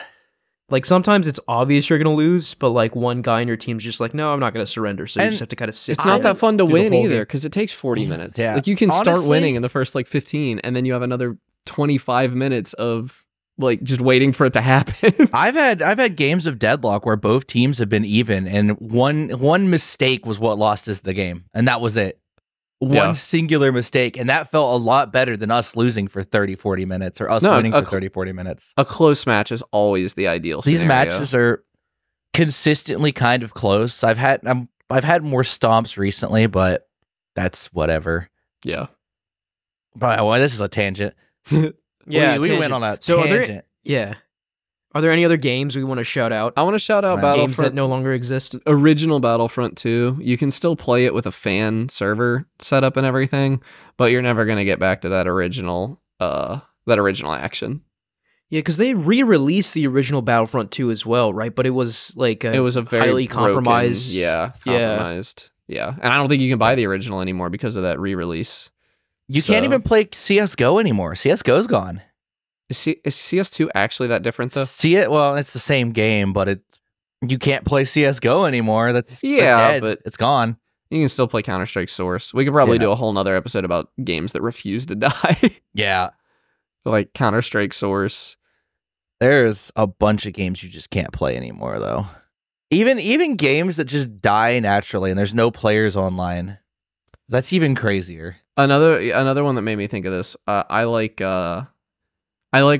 like sometimes it's obvious you're going to lose, but like one guy in your team's just like, no, I'm not going to surrender. So you just have to kind of sit. It's not that fun to win either because it takes 40 minutes. Yeah. Like you can start winning in the first like 15 and then you have another 25 minutes of like just waiting for it to happen. I've had games of Deadlock where both teams have been even and one mistake was what lost us the game and that was it. One singular mistake, and that felt a lot better than us losing for 30-40 minutes or us winning for 30-40 minutes. A close match is always the ideal scenario. These matches are consistently kind of close. I've had more stomps recently, but that's whatever. Yeah. But well, this is a tangent. Yeah, we went on a tangent. Are there any other games we want to shout out? I want to shout out Battlefront. Games that no longer exist. Original Battlefront 2. You can still play it with a fan server setup and everything, but you're never going to get back to that original action. Yeah, because they re-released the original Battlefront 2 as well, right? But it was like it was a very highly compromised. Compromised. Yeah, and I don't think you can buy the original anymore because of that re-release. You can't even play CSGO anymore. CSGO's gone. Is CS2 actually that different though? Well, it's the same game, but you can't play CSGO anymore. That's dead. But it's gone. You can still play Counter-Strike Source. We could probably do a whole nother episode about games that refuse to die. Yeah. Like Counter-Strike Source. There's a bunch of games you just can't play anymore though. Even games that just die naturally and there's no players online. That's even crazier. Another one that made me think of this. I like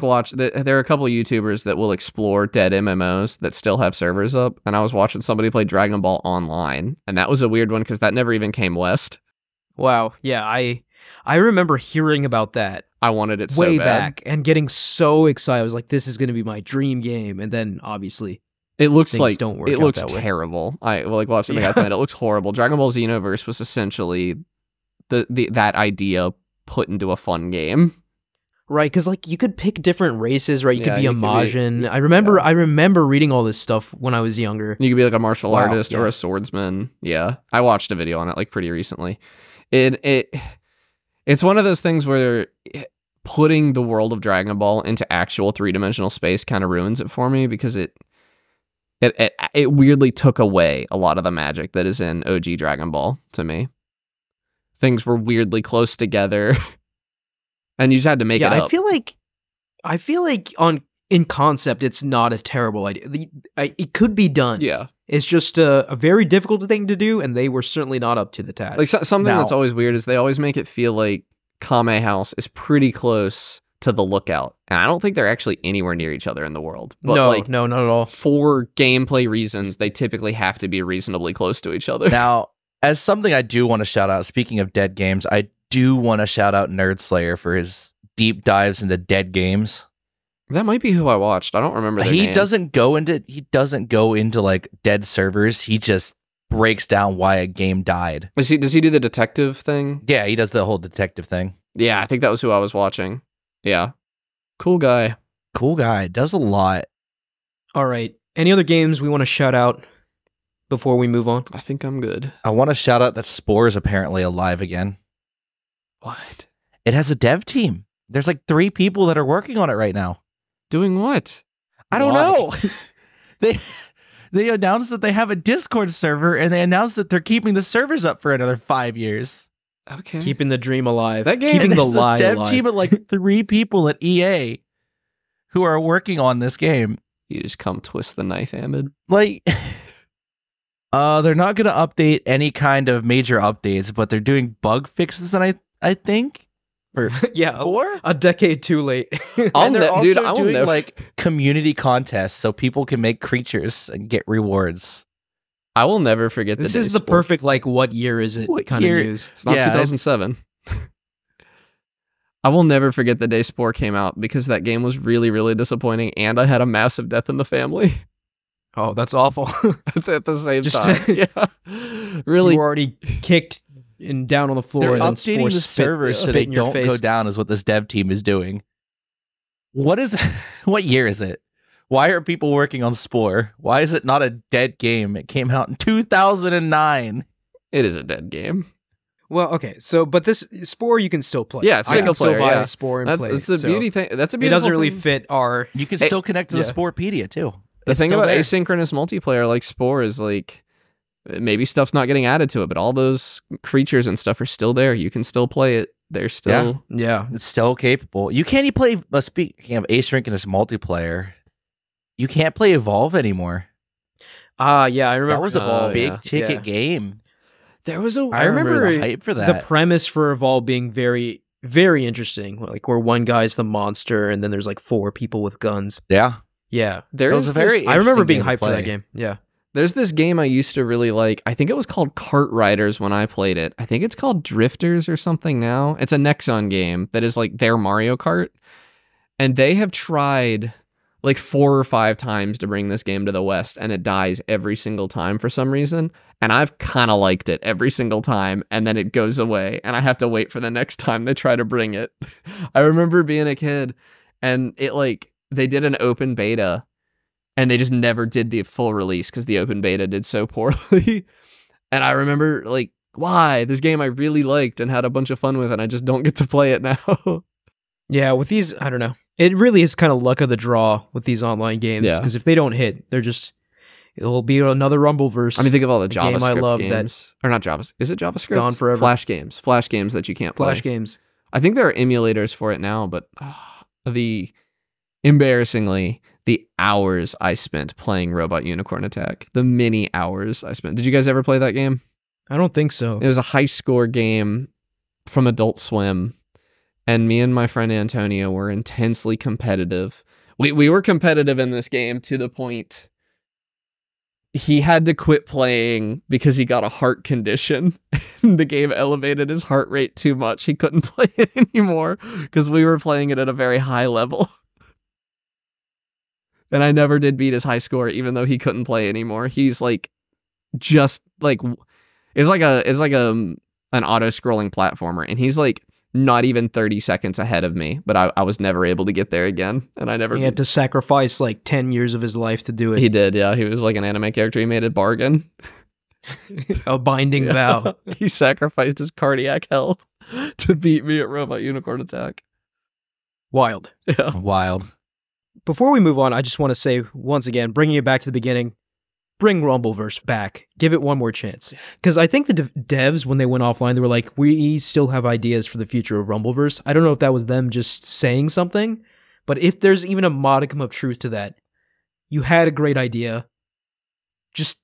watch. There are a couple of YouTubers that will explore dead MMOs that still have servers up, and I was watching somebody play Dragon Ball Online, and that was a weird one because that never even came west. Wow. Yeah, I remember hearing about that. I wanted it way so bad. back and getting so excited. I was like, "This is going to be my dream game," and then obviously. It looks like don't work it out looks that way. terrible. I watching the guy play it. It looks horrible. Dragon Ball Xenoverse was essentially that idea put into a fun game. Right, because like you could pick different races, right? You could be you a could be- Majin. I remember reading all this stuff when I was younger. You could be like a martial Wow, artist or yeah. a swordsman. Yeah, I watched a video on it like pretty recently. It's one of those things where putting the world of Dragon Ball into actual 3-dimensional space kind of ruins it for me, because it weirdly took away a lot of the magic that is in OG Dragon Ball to me. Things were weirdly close together, and you just had to make it up. I feel like in concept, it's not a terrible idea. It could be done. Yeah. It's just a very difficult thing to do, and they were certainly not up to the task. Like something Now- that's always weird is they always make it feel like Kame House is pretty close to the Lookout, and I don't think they're actually anywhere near each other in the world. But no, like, no, not at all. for gameplay reasons, they typically have to be reasonably close to each other. Now, as something I do want to shout out, speaking of dead games, I do want to shout out Nerd Slayer for his deep dives into dead games. That might be who I watched. I don't remember their He name. doesn't go into like dead servers. He just breaks down why a game died. Does he do the detective thing? Yeah, he does the whole detective thing. Yeah, I think that was who I was watching. Yeah. Cool guy. Cool guy, does a lot. All right. Any other games we want to shout out before we move on? I think I'm good. I want to shout out that Spore is apparently alive again. What? It has a dev team. There's like 3 people that are working on it right now. Doing what? I don't Why? know. They announced that they have a Discord server, and they announced that they're keeping the servers up for another 5 years. Okay. Keeping the dream alive. That game- Keeping And the there's lie a dev alive. team of like 3 people at EA who are working on this game. You just come twist the knife, Ahmed. Like, they're not going to update any kind of major updates, but they're doing bug fixes, and I think for Yeah, Spore. a decade too late. And they're also Dude, I will doing never. like community contests so people can make creatures and get rewards. I will never forget This the is day the Spore- perfect, like, what year is it What kind year- of news. It's not Yeah, 2007. I will never forget the day Spore came out, because that game was really, really disappointing, and I had a massive death in the family Oh, that's awful. at the same Just- time. Yeah. Really. You were already kicked and down on the floor. They're and then updating Spore the servers so spit they in your don't face. go down, is what this dev team is doing. What year is it? Why are people working on Spore? Why is it not a dead game? It came out in 2009. It is a dead game. Well, okay, so but this Spore you can still play. Yeah, it's I can single still player, buy yeah. Spore and That's play. it's a so beauty thing. That's a It beautiful doesn't really thing. fit our. You can Hey, still connect to yeah. the Sporepedia too. The It's thing still about there. asynchronous multiplayer like Spore is like, maybe stuff's not getting added to it, but all those creatures and stuff are still there. You can still play it. They're still. Yeah, It's still capable. You can't even play. Speaking of asynchronous multiplayer, you can't play Evolve anymore. yeah, I remember. That was a Oh, big yeah. ticket Yeah. game. There was a. I remember the hype for the that. premise for Evolve being very, very interesting. Like where one guy's the monster, and then there's like 4 people with guns. Yeah, Yeah, There it was is a very. this, I remember interesting being game to hyped for that play. game. Yeah. there's this game I used to really like. I think it was called Kart Riders when I played it. I think it's called Drifters or something now. It's a Nexon game that is like their Mario Kart. And they have tried like 4 or 5 times to bring this game to the West, and it dies every single time for some reason. And I've kind of liked it every single time, and then it goes away, and I have to wait for the next time they try to bring it. I remember being a kid, and it like they did an open beta, and they just never did the full release because the open beta did so poorly. And I remember like, why? This game I really liked and had a bunch of fun with, and I just don't get to play it now. Yeah, with these, I don't know. It really is kind of luck of the draw with these online games. Yeah. Because if they don't hit, it'll be another Rumbleverse. I mean, think of all the game I JavaScript love games. Or not JavaScript. Is it JavaScript? gone forever. Flash games that you can't Flash play. games. I think there are emulators for it now, but embarrassingly, the hours I spent playing Robot Unicorn Attack, the many hours I spent. Did you guys ever play that game? I don't think so. It was a high score game from Adult Swim, and me and my friend Antonio were intensely competitive. We were competitive in this game to the point he had to quit playing because he got a heart condition. The game elevated his heart rate too much. He couldn't play it anymore because we were playing it at a very high level. And I never did beat his high score, even though he couldn't play anymore. He's like, just like, it's like an auto-scrolling platformer, and he's like not even 30 seconds ahead of me, but I was never able to get there again, and I never. He had to sacrifice like 10 years of his life to do it. He did, yeah. He was like an anime character. He made a bargain. A binding vow. He sacrificed his cardiac health to beat me at Robot Unicorn Attack. Wild. Yeah. Wild. Before we move on, I just want to say, once again, bringing it back to the beginning, bring Rumbleverse back. Give it one more chance. Because I think the devs, when they went offline, they were like, we still have ideas for the future of Rumbleverse. I don't know if that was them just saying something, but if there's even a modicum of truth to that, you had a great idea. Just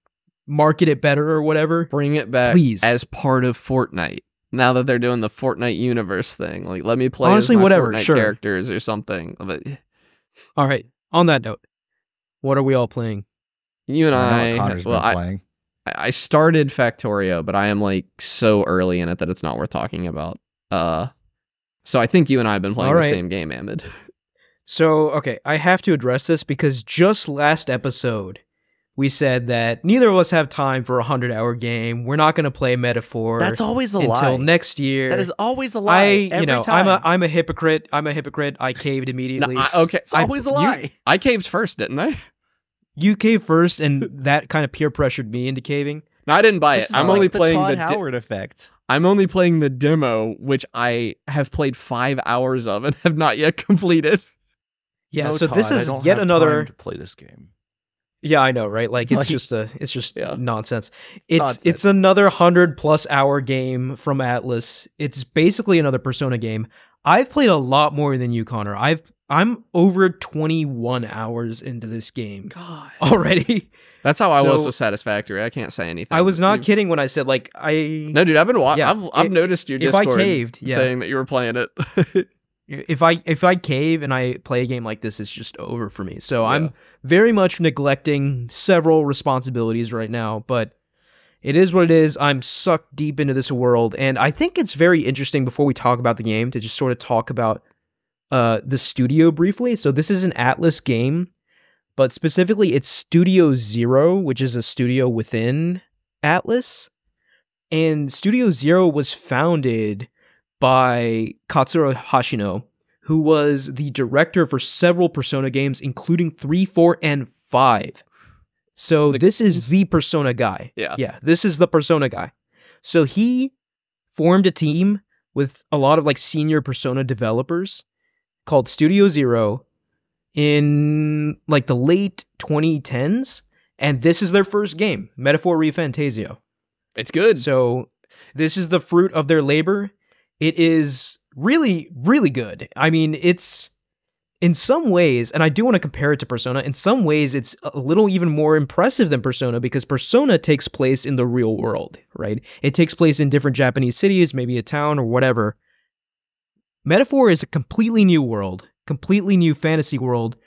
market it better or whatever. Bring it back, please, as part of Fortnite. Now that they're doing the Fortnite universe thing, like let me play honestly as my whatever Fortnite sure. characters or something. But all right, on that note, what are we all playing? You and Connor's been playing. I started Factorio, but I am like so early in it that it's not worth talking about. So I think you and I have been playing the same game, Ahmed. So okay, I have to address this because just last episode we said that neither of us have time for a 100-hour game. We're not going to play Metaphor. That's always a lie. Until next year. That is always a lie. I'm a hypocrite. I caved immediately. No, okay, it's always a lie. I caved first, didn't I? You caved first, and that kind of peer pressured me into caving. No, I didn't buy it. I'm only playing the Todd Howard effect. I'm only playing the demo, which I have played 5 hours of and have not yet completed. Yeah, no, so Todd, this is I don't yet have another time to play this game. Yeah, I know, right? Like it's just nonsense. Nonsense. It's another 100+ hour game from Atlas. It's basically another Persona game. I've played a lot more than you, Connor. I'm over 21 hours into this game. God. Already. That's how I was with Satisfactory. I can't say anything. I was not kidding when I said like No, dude, I've been watching. Yeah, I've noticed your Discord saying that you were playing it. If I cave and I play a game like this, it's just over for me. So I'm very much neglecting several responsibilities right now, but it is what it is. I'm sucked deep into this world, and I think it's very interesting before we talk about the game to just sort of talk about the studio briefly. So this is an Atlas game, but specifically it's Studio Zero, which is a studio within Atlas. And Studio Zero was founded by Katsuro Hashino, who was the director for several Persona games, including 3, 4, and 5. So this is the Persona guy. Yeah, this is the Persona guy. So he formed a team with a lot of like senior Persona developers called Studio Zero in like the late 2010s, and this is their first game, Metaphor ReFantazio. It's good. So this is the fruit of their labor. It is really, really good. I mean, it's in some ways, and I do want to compare it to Persona, in some ways it's a little even more impressive than Persona because Persona takes place in the real world, right? It takes place in different Japanese cities, maybe a town or whatever. Metaphor is a completely new world, completely new fantasy world.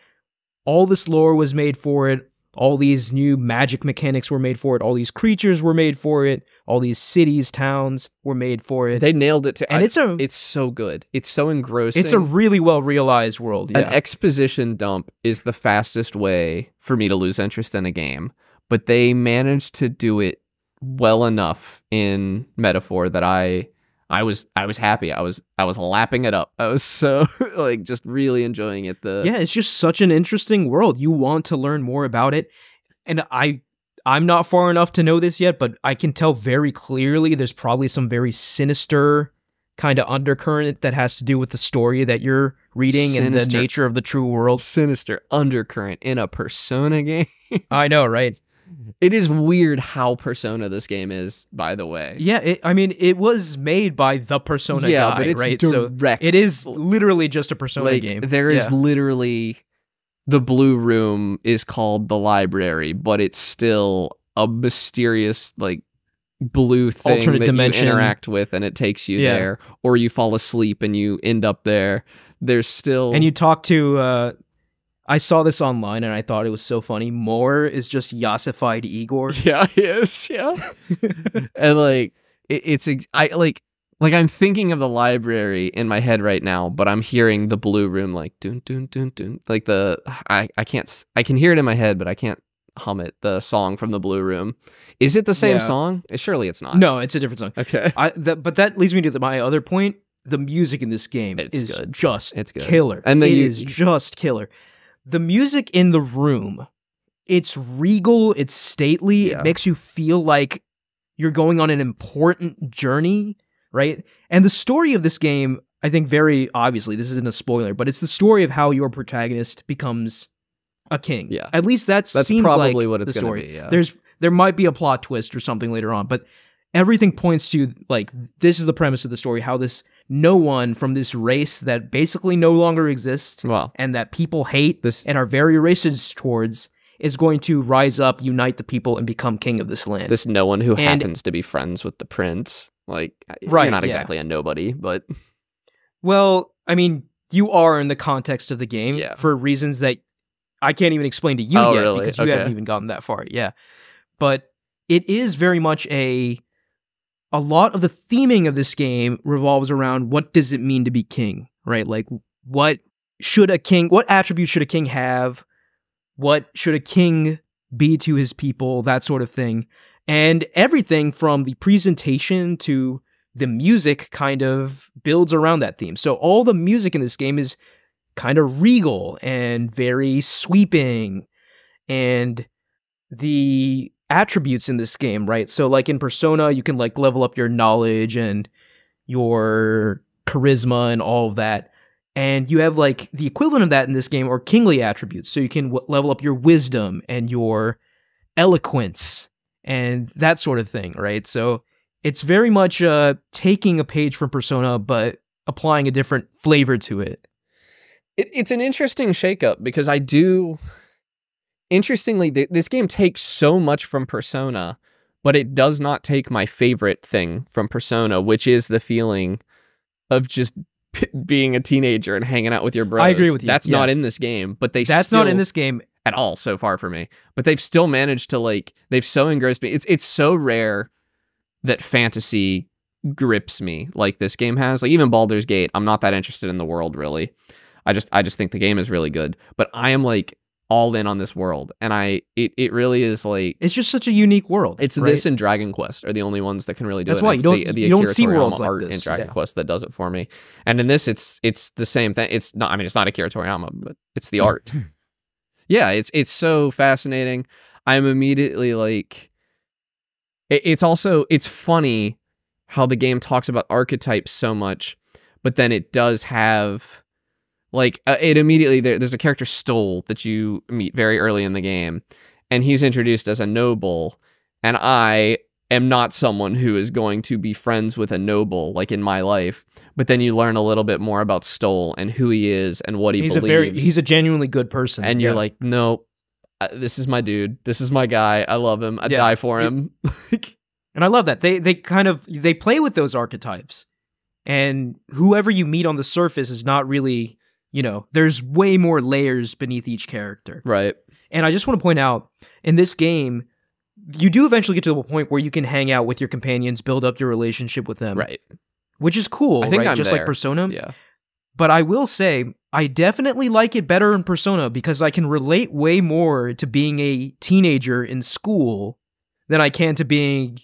All this lore was made for it. All these new magic mechanics were made for it. All these creatures were made for it. All these cities, towns were made for it. They nailed it too. And it's so good. It's so engrossing. It's a really well realized world. Yeah. An exposition dump is the fastest way for me to lose interest in a game, but they managed to do it well enough in Metaphor that I was happy. I was lapping it up. I was so like just really enjoying it. Yeah, it's just such an interesting world. You want to learn more about it. And I'm not far enough to know this yet, but I can tell very clearly there's probably some very sinister kind of undercurrent that has to do with the story that you're reading and the nature of the true world. Sinister undercurrent in a Persona game. I know, right? It is weird how Persona this game is, by the way. Yeah, I mean, it was made by the Persona guy, but it's right? direct. So it is literally just a Persona game. There is literally... The Blue Room is called the library, but it's still a mysterious, like, blue thing alternate that dimension. You interact with, and it takes you there. Or you fall asleep and you end up there. There's still... And you talk to... I saw this online and I thought it was so funny. Moore is just yassified Igor. Yeah, he is. Yeah. And like I'm thinking of the library in my head right now, but I'm hearing the Blue Room like dun dun dun dun. Like I can hear it in my head, but I can't hum it. The song from the Blue Room. Is it the same song? Surely it's not. No, it's a different song. Okay. But that leads me to my other point. the music in this game It's is good. just It's good. killer. And It is just killer. The music in the room, it's regal, it's stately, Yeah. it makes you feel like you're going on an important journey, right? And the story of this game, I think very obviously, this isn't a spoiler, but it's the story of how your protagonist becomes a king. Yeah. At least that That's seems probably like what it's the gonna story. be, yeah. There might be a plot twist or something later on, but everything points to like this is the premise of the story, how this no one from this race that basically no longer exists Well, and that people hate this and are very racist towards is going to rise up, unite the people, and become king of this land. this no one who And- happens to be friends with the prince. Like, Right, you're not yeah. exactly a nobody, but Well, I mean, you are in the context of the game Yeah. for reasons that I can't even explain to you Oh, yet really? because you Okay. haven't even gotten that far. Yeah. But it is very much a lot of the theming of this game revolves around what does it mean to be king, right? Like what attributes should a king have? What should a king be to his people? That sort of thing. And everything from the presentation to the music kind of builds around that theme. So all the music in this game is kind of regal and very sweeping. And the attributes in this game, right? So like in Persona, you can like level up your knowledge and your charisma and all of that. And you have like the equivalent of that in this game are kingly attributes. So you can level up your wisdom and your eloquence and that sort of thing, right? So it's very much taking a page from Persona, but applying a different flavor to it. it's an interesting shakeup because interestingly, this game takes so much from Persona, but it does not take my favorite thing from Persona, which is the feeling of just being a teenager and hanging out with your bros. I agree with you. That's Yeah. not in this game, but That's not in this game. at all so far for me. But they've still managed to like they've so engrossed me. It's so rare that fantasy grips me like this game has. Like even Baldur's Gate, I'm not that interested in the world really. I just think the game is really good. But I am like all in on this world, and it really is like It's just such a unique world. it's right? this and Dragon Quest are the only ones that can really do That's it. why It's you don't- the you don't Akira see Toriyama worlds like art in this, Dragon yeah. Quest that does it for me. And in this, it's the same thing. It's not. I mean, it's not Akira Toriyama, but it's the art. Yeah, it's so fascinating. I'm immediately like, it's funny how the game talks about archetypes so much, but then it does have like it immediately there's a character Stoll that you meet very early in the game, and he's introduced as a noble, and I am not someone who is going to be friends with a noble like in my life. But then you learn a little bit more about Stoll and who he is and what he believes. He's a genuinely good person. And you're yeah. like, no, this is my dude. This is my guy. I love him. I'd Yeah. die for him. And I love that. They kind of they play with those archetypes. And whoever you meet on the surface is not really, there's way more layers beneath each character. Right. And I just want to point out, in this game, you do eventually get to the point where you can hang out with your companions, build up your relationship with them. Right. Which is cool, I think right? I'm Just there. like Persona. Yeah. But I will say, I definitely like it better in Persona because I can relate way more to being a teenager in school than I can to being,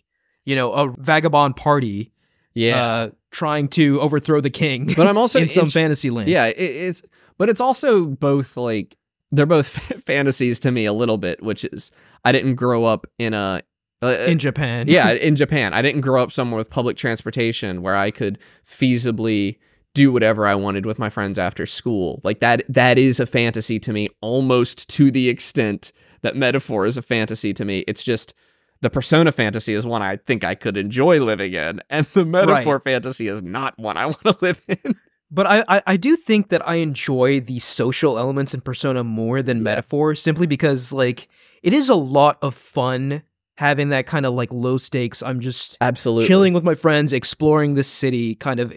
a vagabond party Yeah. trying to overthrow the king But I'm also in some fantasy land. Yeah, it's but it's also both like they're both fantasies to me a little bit, which is I didn't grow up in a In Japan. yeah, in Japan. I didn't grow up somewhere with public transportation where I could feasibly do whatever I wanted with my friends after school. Like that is a fantasy to me, almost to the extent that Metaphor is a fantasy to me. It's just the Persona fantasy is one I think I could enjoy living in, and the Metaphor fantasy is not one I want to live in. But I do think that I enjoy the social elements in Persona more than Metaphor, simply because, like, it is a lot of fun having that kind of, like, low stakes. I'm just Absolutely chilling with my friends, exploring the city, kind of,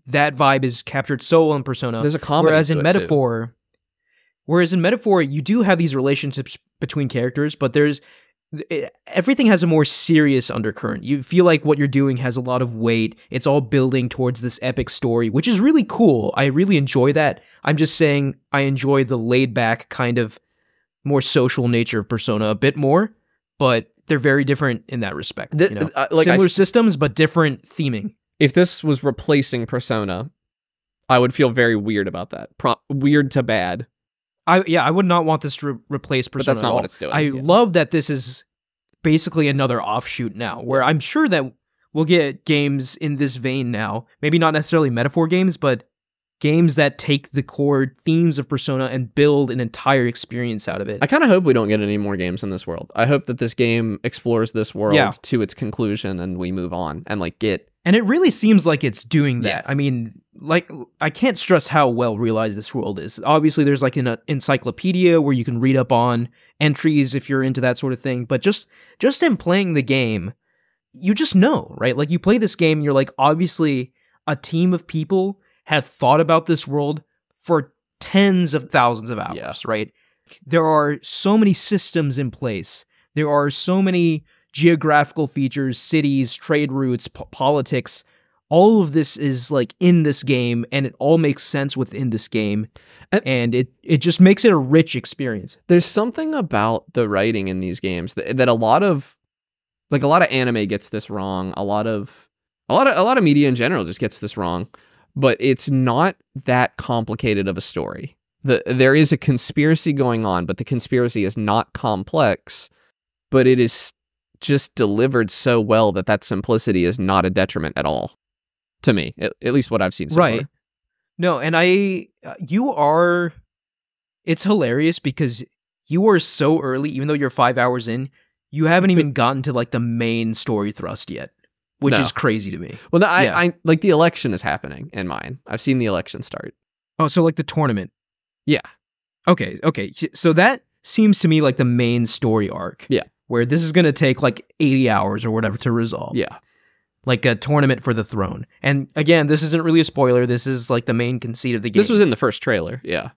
that vibe is captured so well in Persona. There's a comedy Whereas to in it, Metaphor, you do have these relationships between characters, but everything has a more serious undercurrent. You feel like what you're doing has a lot of weight. It's all building towards this epic story, which is really cool. I really enjoy that. I'm just saying I enjoy the laid back kind of more social nature of Persona a bit more, but they're very different in that respect. Similar systems, but different theming. If this was replacing Persona I would feel very weird about that. Weird to bad. I would not want this to replace Persona. But that's not at all. what it's doing. I love that this is basically another offshoot now, where I'm sure that we'll get games in this vein now. Maybe not necessarily metaphor games, but games that take the core themes of Persona and build an entire experience out of it. I kind of hope we don't get any more games in this world. I hope that this game explores this world to its conclusion and we move on and like get... And it really seems like it's doing that. I mean, like, I can't stress how well realized this world is. Obviously, there's like an encyclopedia where you can read up on entries if you're into that sort of thing. But just in playing the game, you just know, right? Like, you play this game and you're like, obviously, a team of people have thought about this world for tens of thousands of hours, right? There are so many systems in place. There are so many geographical features, cities, trade routes, politics. All of this is like in this game, and it all makes sense within this game, and it just makes it a rich experience. There's something about the writing in these games that a lot of anime gets this wrong. A lot of media in general just gets this wrong. But it's not that complicated of a story. There is a conspiracy going on, but the conspiracy is not complex, but it is just delivered so well that simplicity is not a detriment at all. To me, at least what I've seen so far. No, and it's hilarious because you are so early, even though you're 5 hours in, you haven't even gotten to like the main story thrust yet. Which is crazy to me. Well, no, I like the election is happening in mine. I've seen the election start. Oh, so like the tournament. Yeah. Okay. So that seems to me like the main story arc. Yeah. Where this is going to take like 80 hours or whatever to resolve. Yeah. Like a tournament for the throne. And again, this isn't really a spoiler. This is like the main conceit of the game. This was in the first trailer. Yeah.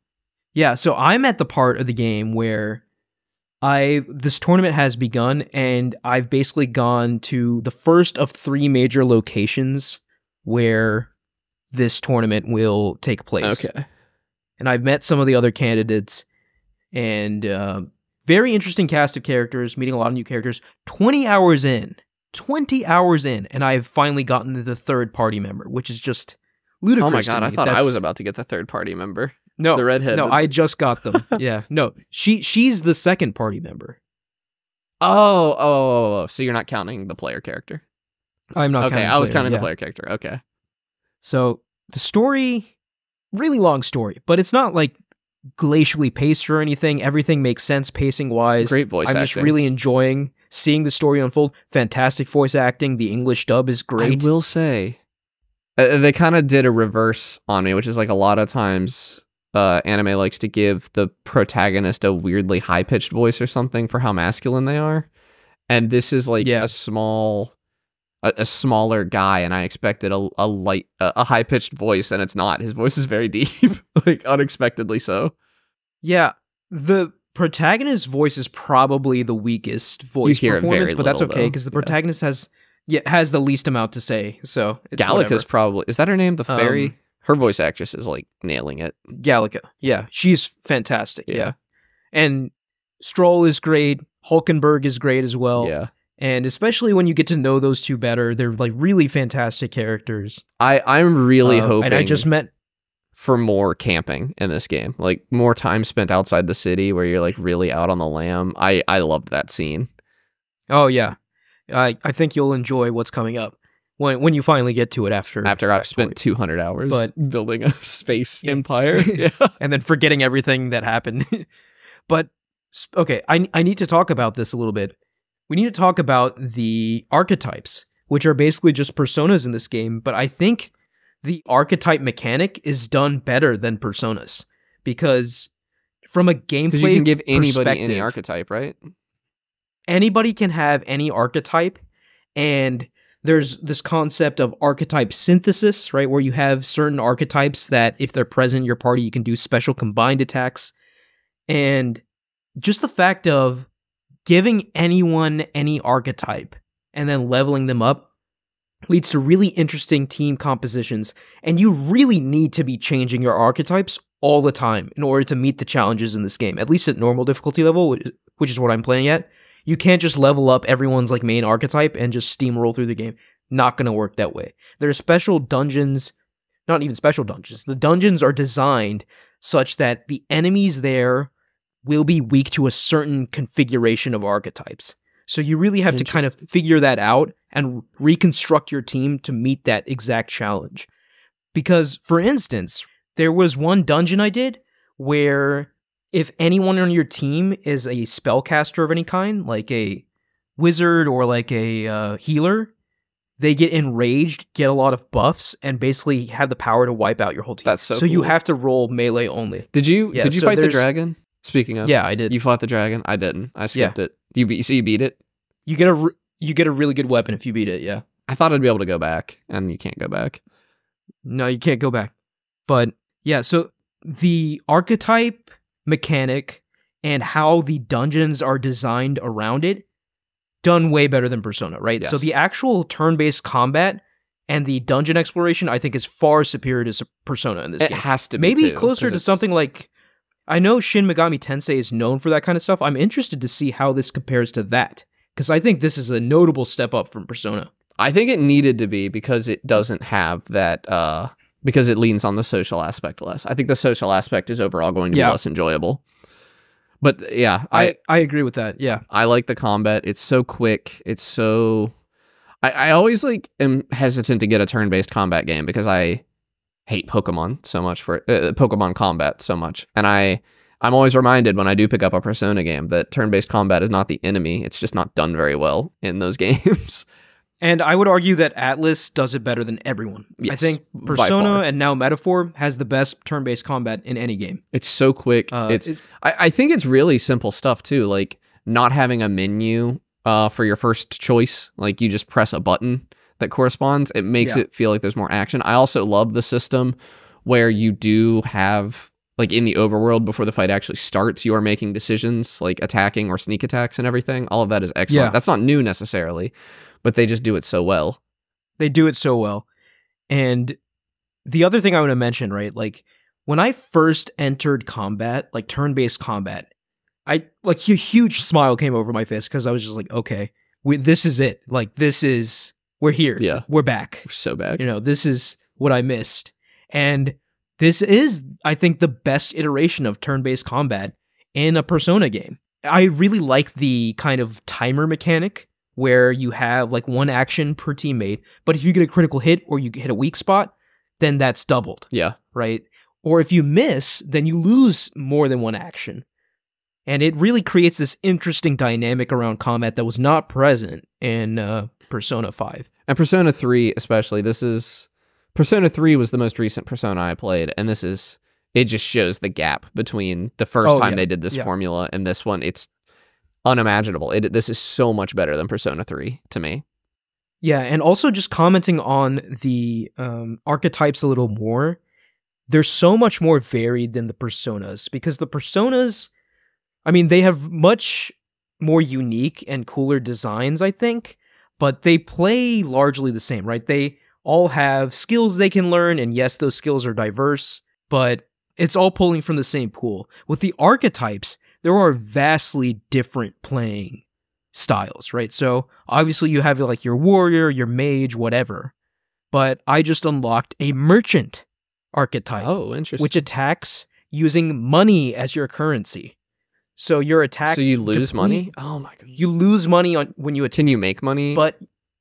Yeah. So I'm at the part of the game where this tournament has begun, and I've basically gone to the first of 3 major locations where this tournament will take place. Okay. And I've met some of the other candidates, and very interesting cast of characters, meeting a lot of new characters. 20 hours in, and I've finally gotten to the third party member, which is just ludicrous. Oh my God, to I me. thought I was about to get the third party member. No, the redhead. No, I just got them. Yeah, no, she's the second party member. Oh, so you're not counting the player character? I'm not. Okay, I was counting the player character. Okay. So the story, really long story, but it's not like glacially paced or anything. Everything makes sense pacing wise. Great voice acting. I'm just really enjoying seeing the story unfold. Fantastic voice acting. The English dub is great. I will say, they kind of did a reverse on me, which is like a lot of times anime likes to give the protagonist a weirdly high-pitched voice or something for how masculine they are. And this is like a smaller guy, and I expected a high-pitched voice, and it's not. His voice is very deep, like unexpectedly so. Yeah, the protagonist's voice is probably the weakest voice performance, but that's okay because the protagonist has the least amount to say. So it's Gallica's probably, is that her name? The fairy? Her voice actress is like nailing it. Gallica, yeah, she's fantastic. Yeah, and Stroll is great. Hulkenberg is great as well. Yeah. And especially when you get to know those two better, they're like really fantastic characters. I'm really hoping, and I just met for more camping in this game, like more time spent outside the city where you're like really out on the lam. I loved that scene. Oh yeah, I think you'll enjoy what's coming up when you finally get to it after I've spent 200 hours building a space empire, and then forgetting everything that happened. But okay, I need to talk about this a little bit. We need to talk about the archetypes, which are basically just personas in this game, but I think the archetype mechanic is done better than personas, because from a gameplay perspective, you can give anybody any archetype, right? Anybody can have any archetype, and there's this concept of archetype synthesis, right, where you have certain archetypes that if they're present in your party, you can do special combined attacks. And just the fact of giving anyone any archetype and then leveling them up leads to really interesting team compositions, and you really need to be changing your archetypes all the time in order to meet the challenges in this game, at least at normal difficulty level, which is what I'm playing at. You can't just level up everyone's like main archetype and just steamroll through the game. Not going to work that way. There are special dungeons not even special dungeons. The dungeons are designed such that the enemies there will be weak to a certain configuration of archetypes. So you really have to kind of figure that out and reconstruct your team to meet that exact challenge. Because, for instance, there was one dungeon I did where if anyone on your team is a spellcaster of any kind, like a wizard or like a healer, they get enraged, get a lot of buffs, and basically have the power to wipe out your whole team. That's so cool. You cool. have to roll melee only. Did you fight the dragon? Speaking of, yeah, I did. You fought the dragon? I didn't. I skipped it. You beat it? You get a really good weapon if you beat it. Yeah. I thought I'd be able to go back, and you can't go back. No, you can't go back. But yeah, so the archetype mechanic and how the dungeons are designed around it, done way better than Persona, right? Yes. So the actual turn-based combat and the dungeon exploration, I think, is far superior to Persona in this game. It has to be, maybe too, closer to something like, I know Shin Megami Tensei is known for that kind of stuff. I'm interested to see how this compares to that, because I think this is a notable step up from Persona. I think it needed to be because it doesn't have that, because it leans on the social aspect less. I think the social aspect is overall going to be less enjoyable. But yeah, I agree with that. Yeah. I like the combat. It's so quick. It's so... I always am hesitant to get a turn-based combat game because I hate Pokemon so much for Pokemon combat so much. And I'm always reminded when I do pick up a Persona game that turn-based combat is not the enemy. It's just not done very well in those games. And I would argue that Atlas does it better than everyone. Yes, I think Persona and now Metaphor has the best turn-based combat in any game. It's so quick. I think it's really simple stuff too, like not having a menu for your first choice. Like you just press a button that corresponds. It makes it feel like there's more action. I also love the system where you do have, like in the overworld before the fight actually starts, you are making decisions like attacking or sneak attacks and everything. All of that is excellent. Yeah. That's not new necessarily, but they just do it so well. They do it so well. And the other thing I want to mention, right? Like when I first entered combat, like turn-based combat, a huge smile came over my face because I was just like, okay, this is it. Like we're here. Yeah. We're back. We're so back. This is what I missed. And this is, I think, the best iteration of turn-based combat in a Persona game. I really like the kind of timer mechanic where you have like one action per teammate, but if you get a critical hit or you hit a weak spot, then that's doubled. Yeah. Right? Or if you miss, then you lose more than one action. And it really creates this interesting dynamic around combat that was not present in Persona 5. And Persona 3 especially, Persona 3 was the most recent Persona I played, and it just shows the gap between the first time they did this formula and this one. It's unimaginable. This is so much better than Persona 3 to me. Yeah, and also just commenting on the archetypes a little more, they're so much more varied than the Personas, because the Personas, I mean, they have much more unique and cooler designs, I think, but they play largely the same, right? They all have skills they can learn, and yes, those skills are diverse, but it's all pulling from the same pool. With the archetypes, there are vastly different playing styles, right? So obviously you have like your warrior, your mage, whatever, but I just unlocked a merchant archetype. Oh, interesting. Which attacks using money as your currency. So your attack. So you lose money? Oh my god. You lose money when you attack. Can you make money?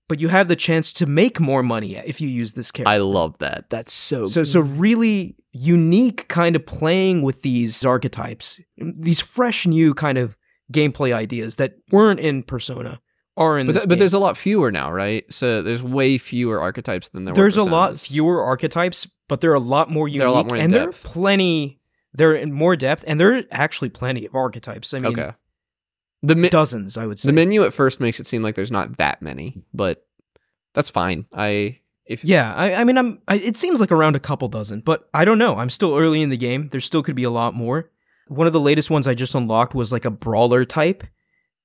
But you have the chance to make more money if you use this character. I love that. That's so good. So really unique kind of playing with these archetypes. These fresh new kind of gameplay ideas that weren't in Persona are in this game. But there's a lot fewer now, right? So there's way fewer archetypes than there were. There's a lot fewer archetypes, but they're a lot more unique. They're a lot more in depth. They're in more depth, and there are actually plenty of archetypes. I mean, okay. Dozens, I would say. The menu at first makes it seem like there's not that many, but that's fine. I mean, it seems like around a couple dozen, but I don't know. I'm still early in the game. There still could be a lot more. One of the latest ones I just unlocked was like a brawler type,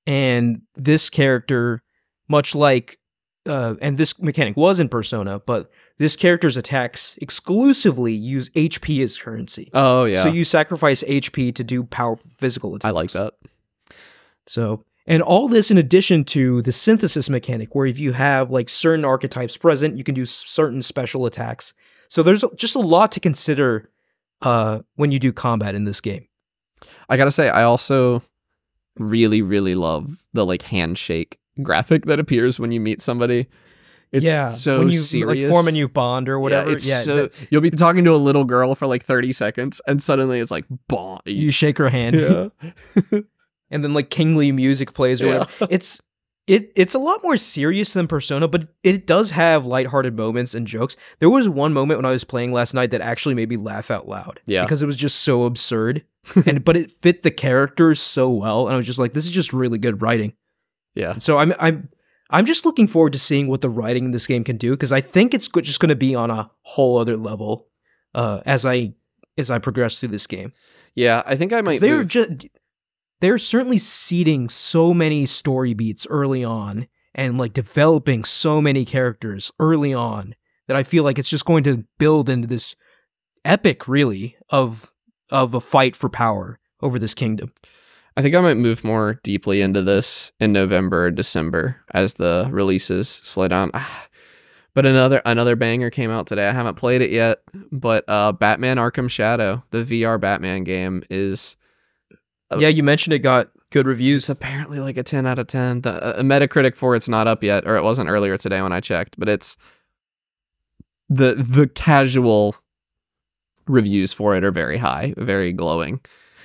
and this character, much like, and this mechanic was in Persona, but this character's attacks exclusively use HP as currency. Oh, yeah. So you sacrifice HP to do powerful physical attacks. I like that. So, and all this in addition to the synthesis mechanic, where if you have like certain archetypes present, you can do certain special attacks. So there's just a lot to consider when you do combat in this game. I gotta say, I also really, really love the like handshake graphic that appears when you meet somebody. It's so when you serious. like form a new bond or whatever. You'll be talking to a little girl for like 30 seconds, and suddenly it's like, bonk. You shake her hand, and then like kingly music plays or whatever. It's a lot more serious than Persona, but it does have lighthearted moments and jokes. There was one moment when I was playing last night that actually made me laugh out loud. Yeah, because it was just so absurd, but it fit the characters so well, and I was just like, this is just really good writing. Yeah. So I'm just looking forward to seeing what the writing in this game can do, because I think it's just going to be on a whole other level as I progress through this game. Yeah, I think I might. They're certainly seeding so many story beats early on and like developing so many characters early on that I feel like it's just going to build into this epic, really, of a fight for power over this kingdom. I think I might move more deeply into this in November or December as the releases slow down. But another banger came out today. I haven't played it yet, but Batman Arkham Shadow, the VR Batman game, is... yeah, you mentioned it got good reviews. It's apparently like a 10 out of 10. The Metacritic for it's not up yet, or it wasn't earlier today when I checked, but it's... The casual reviews for it are very high, very glowing.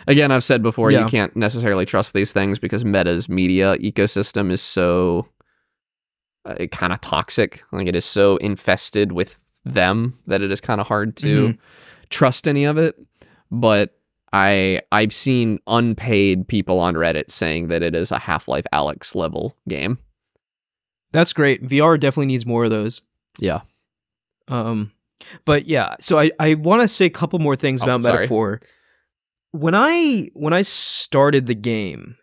Again, I've said before, you can't necessarily trust these things because Meta's media ecosystem is so kind of toxic. Like, it is so infested with them that it is kind of hard to trust any of it. But I've seen unpaid people on Reddit saying that it is a Half-Life Alyx level game. That's great. VR definitely needs more of those. Yeah. But yeah, so I want to say a couple more things about Metaphor. When I started the game,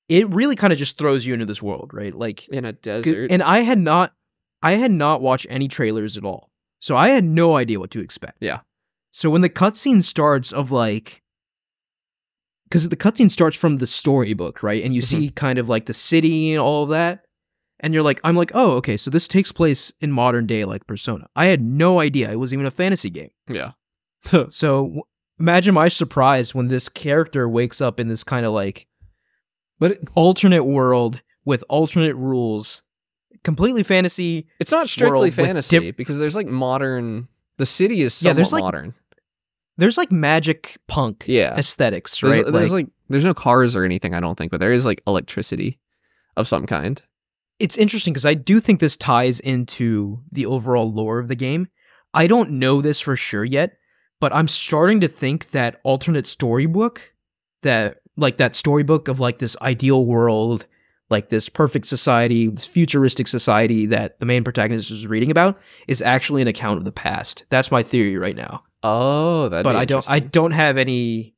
it really kind of just throws you into this world, right? Like in a desert. And I had not watched any trailers at all. So I had no idea what to expect. Yeah. So when the cutscene starts of like, because the cutscene starts from the storybook, right? And you see kind of like the city and all of that. And I'm like, oh, okay, so this takes place in modern day like Persona. I had no idea it was even a fantasy game. Yeah. So imagine my surprise when this character wakes up in this kind of like alternate world with alternate rules, completely fantasy. It's not strictly fantasy because there's like modern. The city is somewhat modern. There's like magic punk aesthetics, right? There's no cars or anything, I don't think, but there is like electricity of some kind. It's interesting because I do think this ties into the overall lore of the game. I don't know this for sure yet, but I'm starting to think that alternate storybook, that storybook of like this ideal world, like this perfect society, this futuristic society that the main protagonist is reading about, is actually an account of the past. That's my theory right now. Oh, that'd be interesting. I don't have any,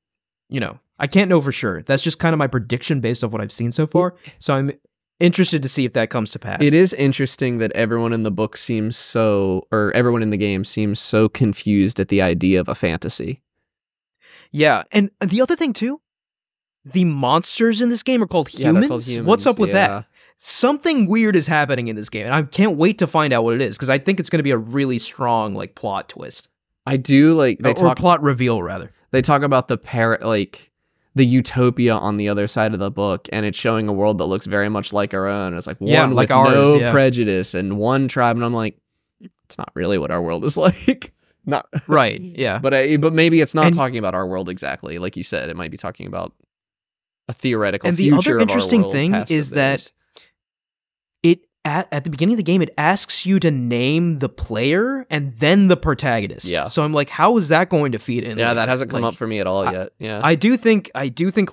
I can't know for sure. That's just kind of my prediction based off what I've seen so far. So I'm interested to see if that comes to pass. It is interesting that everyone in the book everyone in the game seems so confused at the idea of a fantasy. Yeah, and the other thing too, the monsters in this game are called humans. They're called humans. What's up with that? Something weird is happening in this game, and I can't wait to find out what it is because I think it's going to be a really strong like plot twist. I do like plot reveal rather. They talk about the utopia on the other side of the book, and it's showing a world that looks very much like our own. It's like one with no prejudice and one tribe, and I'm like, it's not really what our world is like. Not right, yeah. But maybe it's not talking about our world exactly, like you said. It might be talking about a theoretical future. And the other interesting thing is that at the beginning of the game, it asks you to name the player and then the protagonist. Yeah. So I'm like, how is that going to feed in? Yeah, that hasn't come up for me at all yet. Yeah. I do think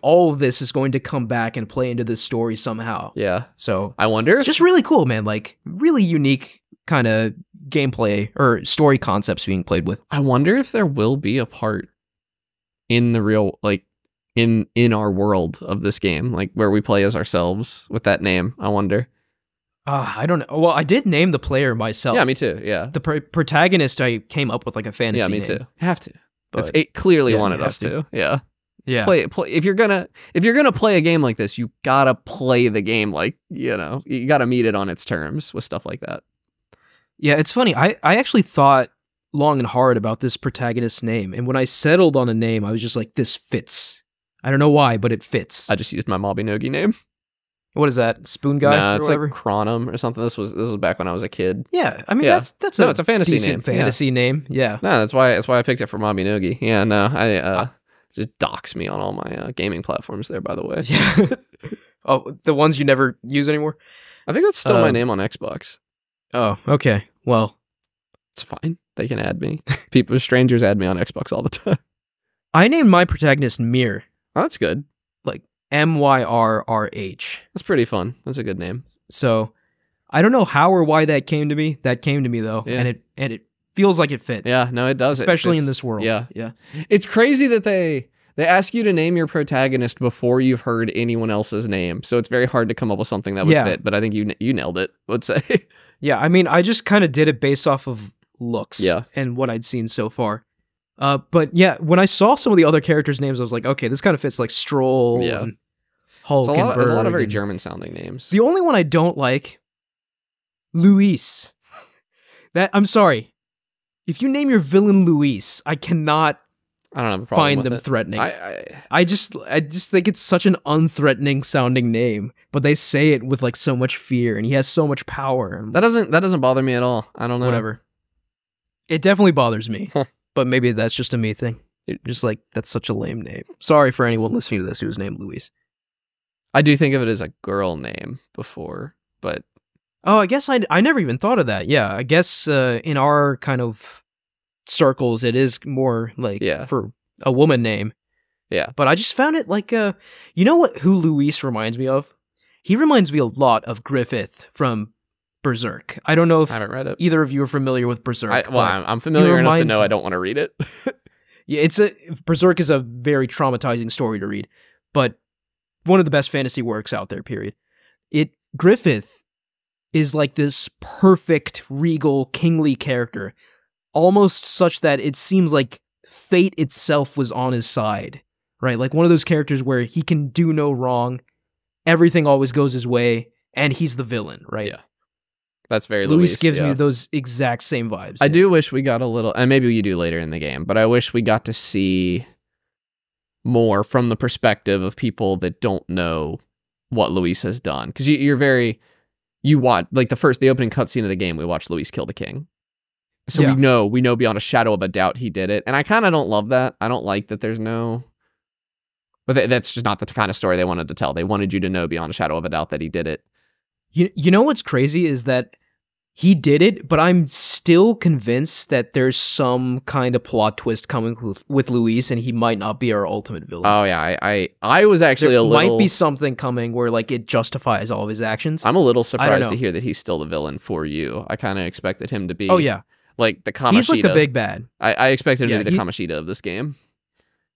all of this is going to come back and play into this story somehow. Yeah. So I wonder. Just really cool, man. Like really unique kind of gameplay or story concepts being played with. I wonder if there will be a part in the real, like in our world of this game, like where we play as ourselves with that name. I wonder. I don't know. Well, I did name the player myself. Yeah, me too. Yeah. The protagonist, I came up with like a fantasy name. Yeah, me too. Have to. But it clearly wanted us to. Yeah. Yeah. Play if you're gonna play a game like this, you gotta play the game like, you gotta meet it on its terms with stuff like that. Yeah, it's funny. I actually thought long and hard about this protagonist's name. And when I settled on a name, I was just like, this fits. I don't know why, but it fits. I just used my Mabinogi name. What is that? Spoon Guy? No, or it's whatever? like Chronum or something. This was back when I was a kid. Yeah, I mean Yeah. that's No, it's a fantasy decent name. fantasy name. Yeah. No, that's why I picked it for Mabinogi. Yeah, no, I just dox me on all my gaming platforms there, by the way. Yeah. Oh, the ones you never use anymore? I think that's still my name on Xbox. Oh, okay. Well, It's fine. They can add me. Strangers add me on Xbox all the time. I named my protagonist Mir, Oh, that's good. like Myrrh. That's pretty fun. That's a good name. So I don't know how or why that came to me. That came to me though, Yeah. and it feels like it fit. Yeah, no, it does. Especially It in fits. this world. Yeah. Yeah. It's crazy that they ask you to name your protagonist before you've heard anyone else's name. So it's very hard to come up with something that would Yeah. fit, but I think you nailed it, I would say. Yeah, I mean, I just kind of did it based off of looks Yeah. and what I'd seen so far. But yeah, when I saw some of the other characters' names, I was like, okay, this kind of fits like Stroll Yeah. and Hulk There's and a lot of very Berg and- German sounding names. The only one I don't like, Luis. I'm sorry. If you name your villain Luis, I cannot I don't have a problem find with them it. threatening. I I just think it's such an unthreatening sounding name, but they say it with like so much fear, and he has so much power. And that doesn't bother me at all. I don't know. whatever. It definitely bothers me, Huh. but maybe that's just a me thing. Just like that's such a lame name. Sorry for anyone listening to this who's named Luis. I do think of it as a girl name before, but Oh, I guess I never even thought of that. Yeah, I guess in our kind of circles, it is more like Yeah. for a woman name. yeah. But I just found it like you know who Luis reminds me of? He reminds me a lot of Griffith from Berserk. I don't know if I haven't read it. either of you are familiar with Berserk. but I'm familiar enough to reminds- know I don't want to read it. yeah, Berserk is a very traumatizing story to read, but one of the best fantasy works out there. Period. Griffith is like this perfect, regal, kingly character, almost such that it seems like fate itself was on his side, right? Like one of those characters where he can do no wrong, everything always goes his way, and he's the villain, right? Yeah. That's very Luis Luis. gives yeah. me those exact same vibes. I do wish we got a little, and maybe you do later in the game, but I wish we got to see more from the perspective of people that don't know what Luis has done. Because you watch, like the opening cutscene of the game, we watched Luis kill the king. So Yeah. we know beyond a shadow of a doubt he did it. And I kind of don't love that. I don't like that there's no, but that's just not the kind of story they wanted to tell. They wanted you to know beyond a shadow of a doubt that he did it. You know what's crazy is that he did it, but I'm still convinced that there's some kind of plot twist coming with Luis, and he might not be our ultimate villain. Oh yeah, I was actually there a little. might be something coming where like it justifies all of his actions. I'm a little I don't surprised know. to hear that he's still the villain for you. I kind of expected him to be. Oh yeah, like the Kamoshida. he's like the big bad. I expected him Yeah, to be the Kamoshida of this game.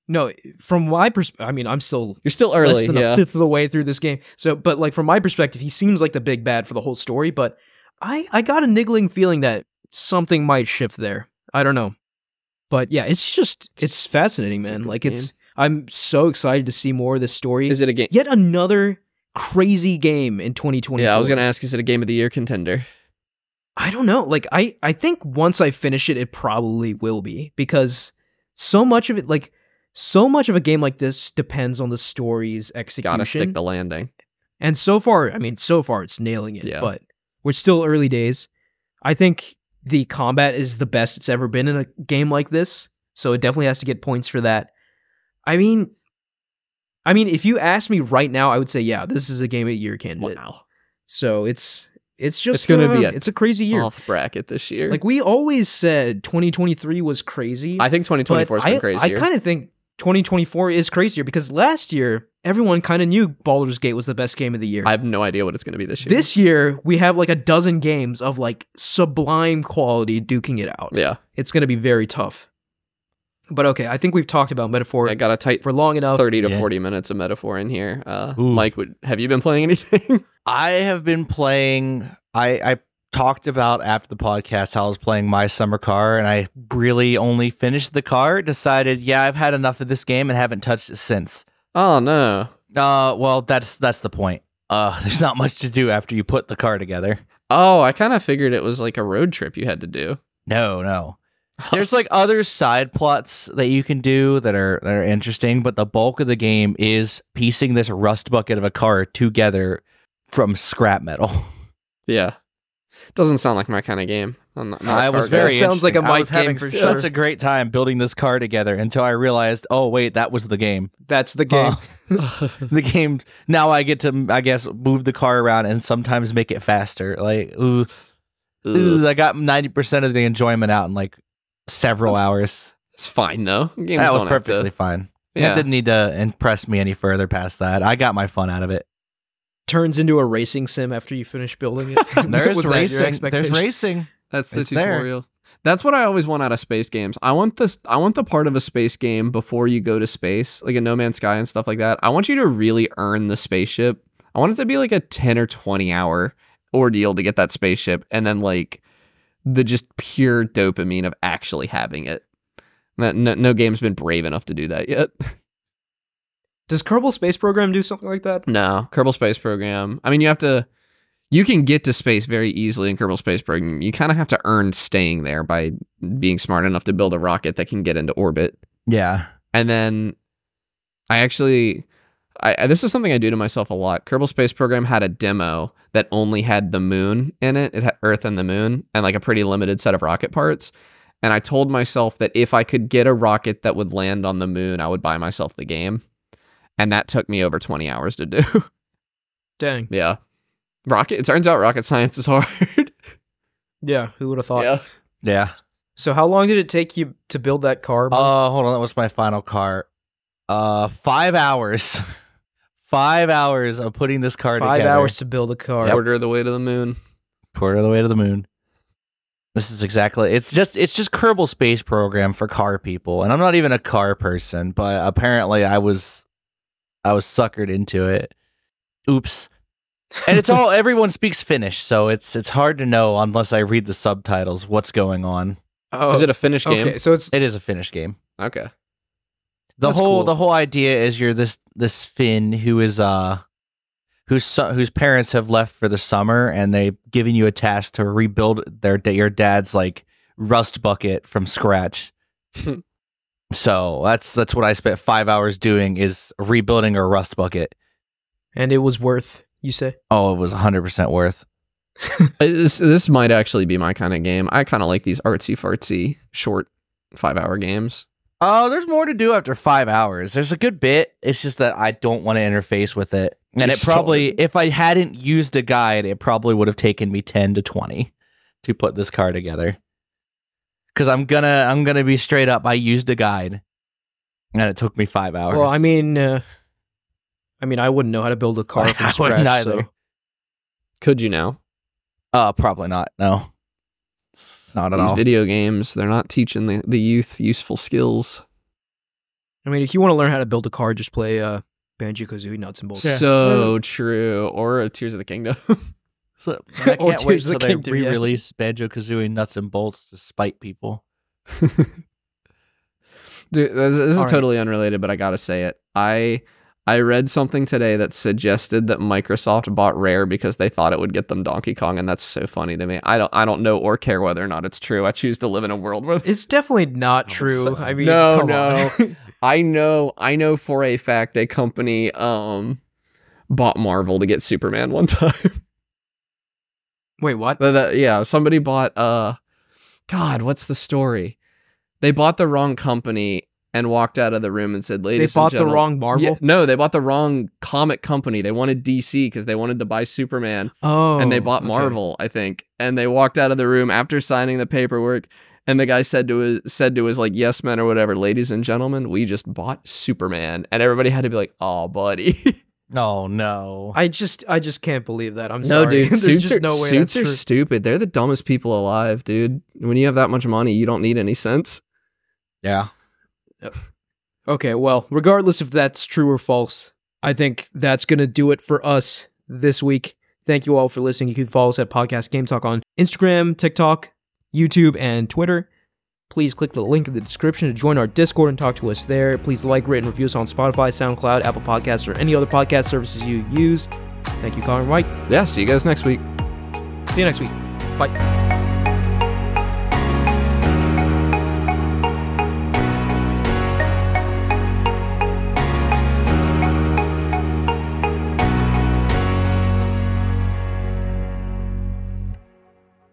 No, from my perspective, I mean, I'm still You're still less early, than yeah. a fifth of the way through this game. So, but like from my perspective, he seems like the big bad for the whole story. But I got a niggling feeling that something might shift there. I don't know, but yeah, it's fascinating, It's a man. good Like game. I'm so excited to see more of this story. Is it a game? Yet another crazy game in 2024. Yeah, I was gonna ask. Is it a game of the year contender? I don't know. Like I think once I finish it, it probably will be, because so much of a game like this depends on the story's execution. Gotta stick the landing. And so far it's nailing it. Yeah. But we're still early days. I think the combat is the best it's ever been in a game like this, so it definitely has to get points for that. I mean, if you ask me right now, I would say yeah, this is a game of the year candidate. Wow, So it's just gonna be it's a crazy year. off bracket this year. Like we always said 2023 was crazy. I think 2024 has been I crazier. kind of think 2024 is crazier because last year everyone kind of knew Baldur's Gate was the best game of the year. I have no idea what it's gonna be this year. This year we have like a dozen games of like sublime quality duking it out. yeah, It's going to be very tough. But okay, I think we've talked about Metaphor I got a tight for long enough. 30 to Yeah. 40 minutes of metaphor in here. Ooh. Mike, have you been playing anything? I have been playing. I talked about after the podcast how I was playing My Summer Car, and I really only finished the car. Decided, yeah, I've had enough of this game and haven't touched it since. Oh no. Well, that's the point. There's not much to do after you put the car together. Oh, I kind of figured it was like a road trip you had to do. No. There's like other side plots that you can do that are interesting, but the bulk of the game is piecing this rust bucket of a car together from scrap metal. Yeah. Doesn't sound like my kind of game. I'm not I was a car guy. very It sounds like a interesting. I Mike was having game for such sure. a great time building this car together until I realized, oh wait, that was the game. That's the game. The game. Now I get to, I guess, move the car around and sometimes make it faster. Like, ooh, I got 90% of the enjoyment out in like several hours. It's fine though. Games That was don't have to- perfectly fine. Yeah. It didn't need to impress me any further past that. I got my fun out of it. Turns into a racing sim after you finish building it. There's Was that your racing. There's expectation? racing. That's the It's there. tutorial. That's what I always want out of space games. I want the part of a space game before you go to space, like a No Man's Sky and stuff like that. I want you to really earn the spaceship. I want it to be like a 10 or 20 hour ordeal to get that spaceship, and then like the just pure dopamine of actually having it. No game's been brave enough to do that yet. Does Kerbal Space Program do something like that? No, Kerbal Space Program. I mean, you can get to space very easily in Kerbal Space Program. You kind of have to earn staying there by being smart enough to build a rocket that can get into orbit. Yeah. And then this is something I do to myself a lot. Kerbal Space Program had a demo that only had the moon in it. It had Earth and the moon and like a pretty limited set of rocket parts. And I told myself that if I could get a rocket that would land on the moon, I would buy myself the game. And that took me over 20 hours to do. Dang. Yeah. It turns out rocket science is hard. Yeah, who would have thought? Yeah. Yeah. So how long did it take you to build that car? Hold on. That was my final car. 5 hours. 5 hours of putting this car 5 together. hours to build a car. Quarter of the way to the moon. Quarter of the way to the moon. This is exactly. It's just Kerbal Space Program for car people, and I'm not even a car person, but apparently I was suckered into it. Oops. And it's all everyone speaks Finnish, so it's hard to know unless I read the subtitles what's going on. Oh, Is it a Finnish game? okay, so it's It is a Finnish game. Okay. The That's whole cool. the whole idea is you're this Finn who is whose parents have left for the summer, and they've given you a task to rebuild your dad's like rust bucket from scratch. So that's what I spent 5 hours doing, is rebuilding a rust bucket. and it was worth, you say? Oh, it was 100% worth. This might actually be my kind of game. I kind of like these artsy fartsy short 5 hour games. Oh, there's more to do after 5 hours. There's a good bit. It's just that I don't want to interface with it. And You're it probably, solid. if I hadn't used a guide, it probably would have taken me 10 to 20 to put this car together. Because I'm gonna be straight up. I used a guide, and it took me 5 hours. Well, I mean, I wouldn't know how to build a car from I scratch. wouldn't either. So. Could you now? Probably not. No, not at These all. video games, they're not teaching the youth useful skills. I mean, if you want to learn how to build a car, just play Banjo-Kazooie Nuts and Bolts. Yeah. So true. Or Tears of the Kingdom. So, I Or can't wait Tears of the till they Kingdom, yeah. re-release Banjo-Kazooie Nuts and Bolts to spite people. Dude, this is All right. totally unrelated, but I gotta say it. I read something today that suggested that Microsoft bought Rare because they thought it would get them Donkey Kong, and that's so funny to me. I don't know or care whether or not it's true. I choose to live in a world where It's definitely not true. so- I mean, no, come no. on. I know for a fact a company bought Marvel to get Superman one time. Wait, what? Yeah, somebody bought God, what's the story? They bought the wrong company and walked out of the room and said, They "Ladies bought and the gentlemen." wrong Marvel? Yeah, no, they bought the wrong comic company. They wanted DC because they wanted to buy Superman, Oh. and they bought okay. Marvel, I think. And they walked out of the room after signing the paperwork, and the guy said to his like yes men or whatever, "Ladies and gentlemen, we just bought Superman," and everybody had to be like, "Oh, buddy." Oh no! I just can't believe that. I'm No, sorry. dude, There's suits just are no way suits that's are true. stupid. They're the dumbest people alive, dude. When you have that much money, you don't need any sense. Yeah. Okay, well, regardless if that's true or false, I think that's going to do it for us this week. Thank you all for listening. You can follow us at Podcast Game Talk on Instagram, TikTok, YouTube, and Twitter. Please click the link in the description to join our Discord and talk to us there. Please like, rate, and review us on Spotify, SoundCloud, Apple Podcasts, or any other podcast services you use. Thank you, Connor and Mike. Yeah, see you guys next week. See you next week. Bye.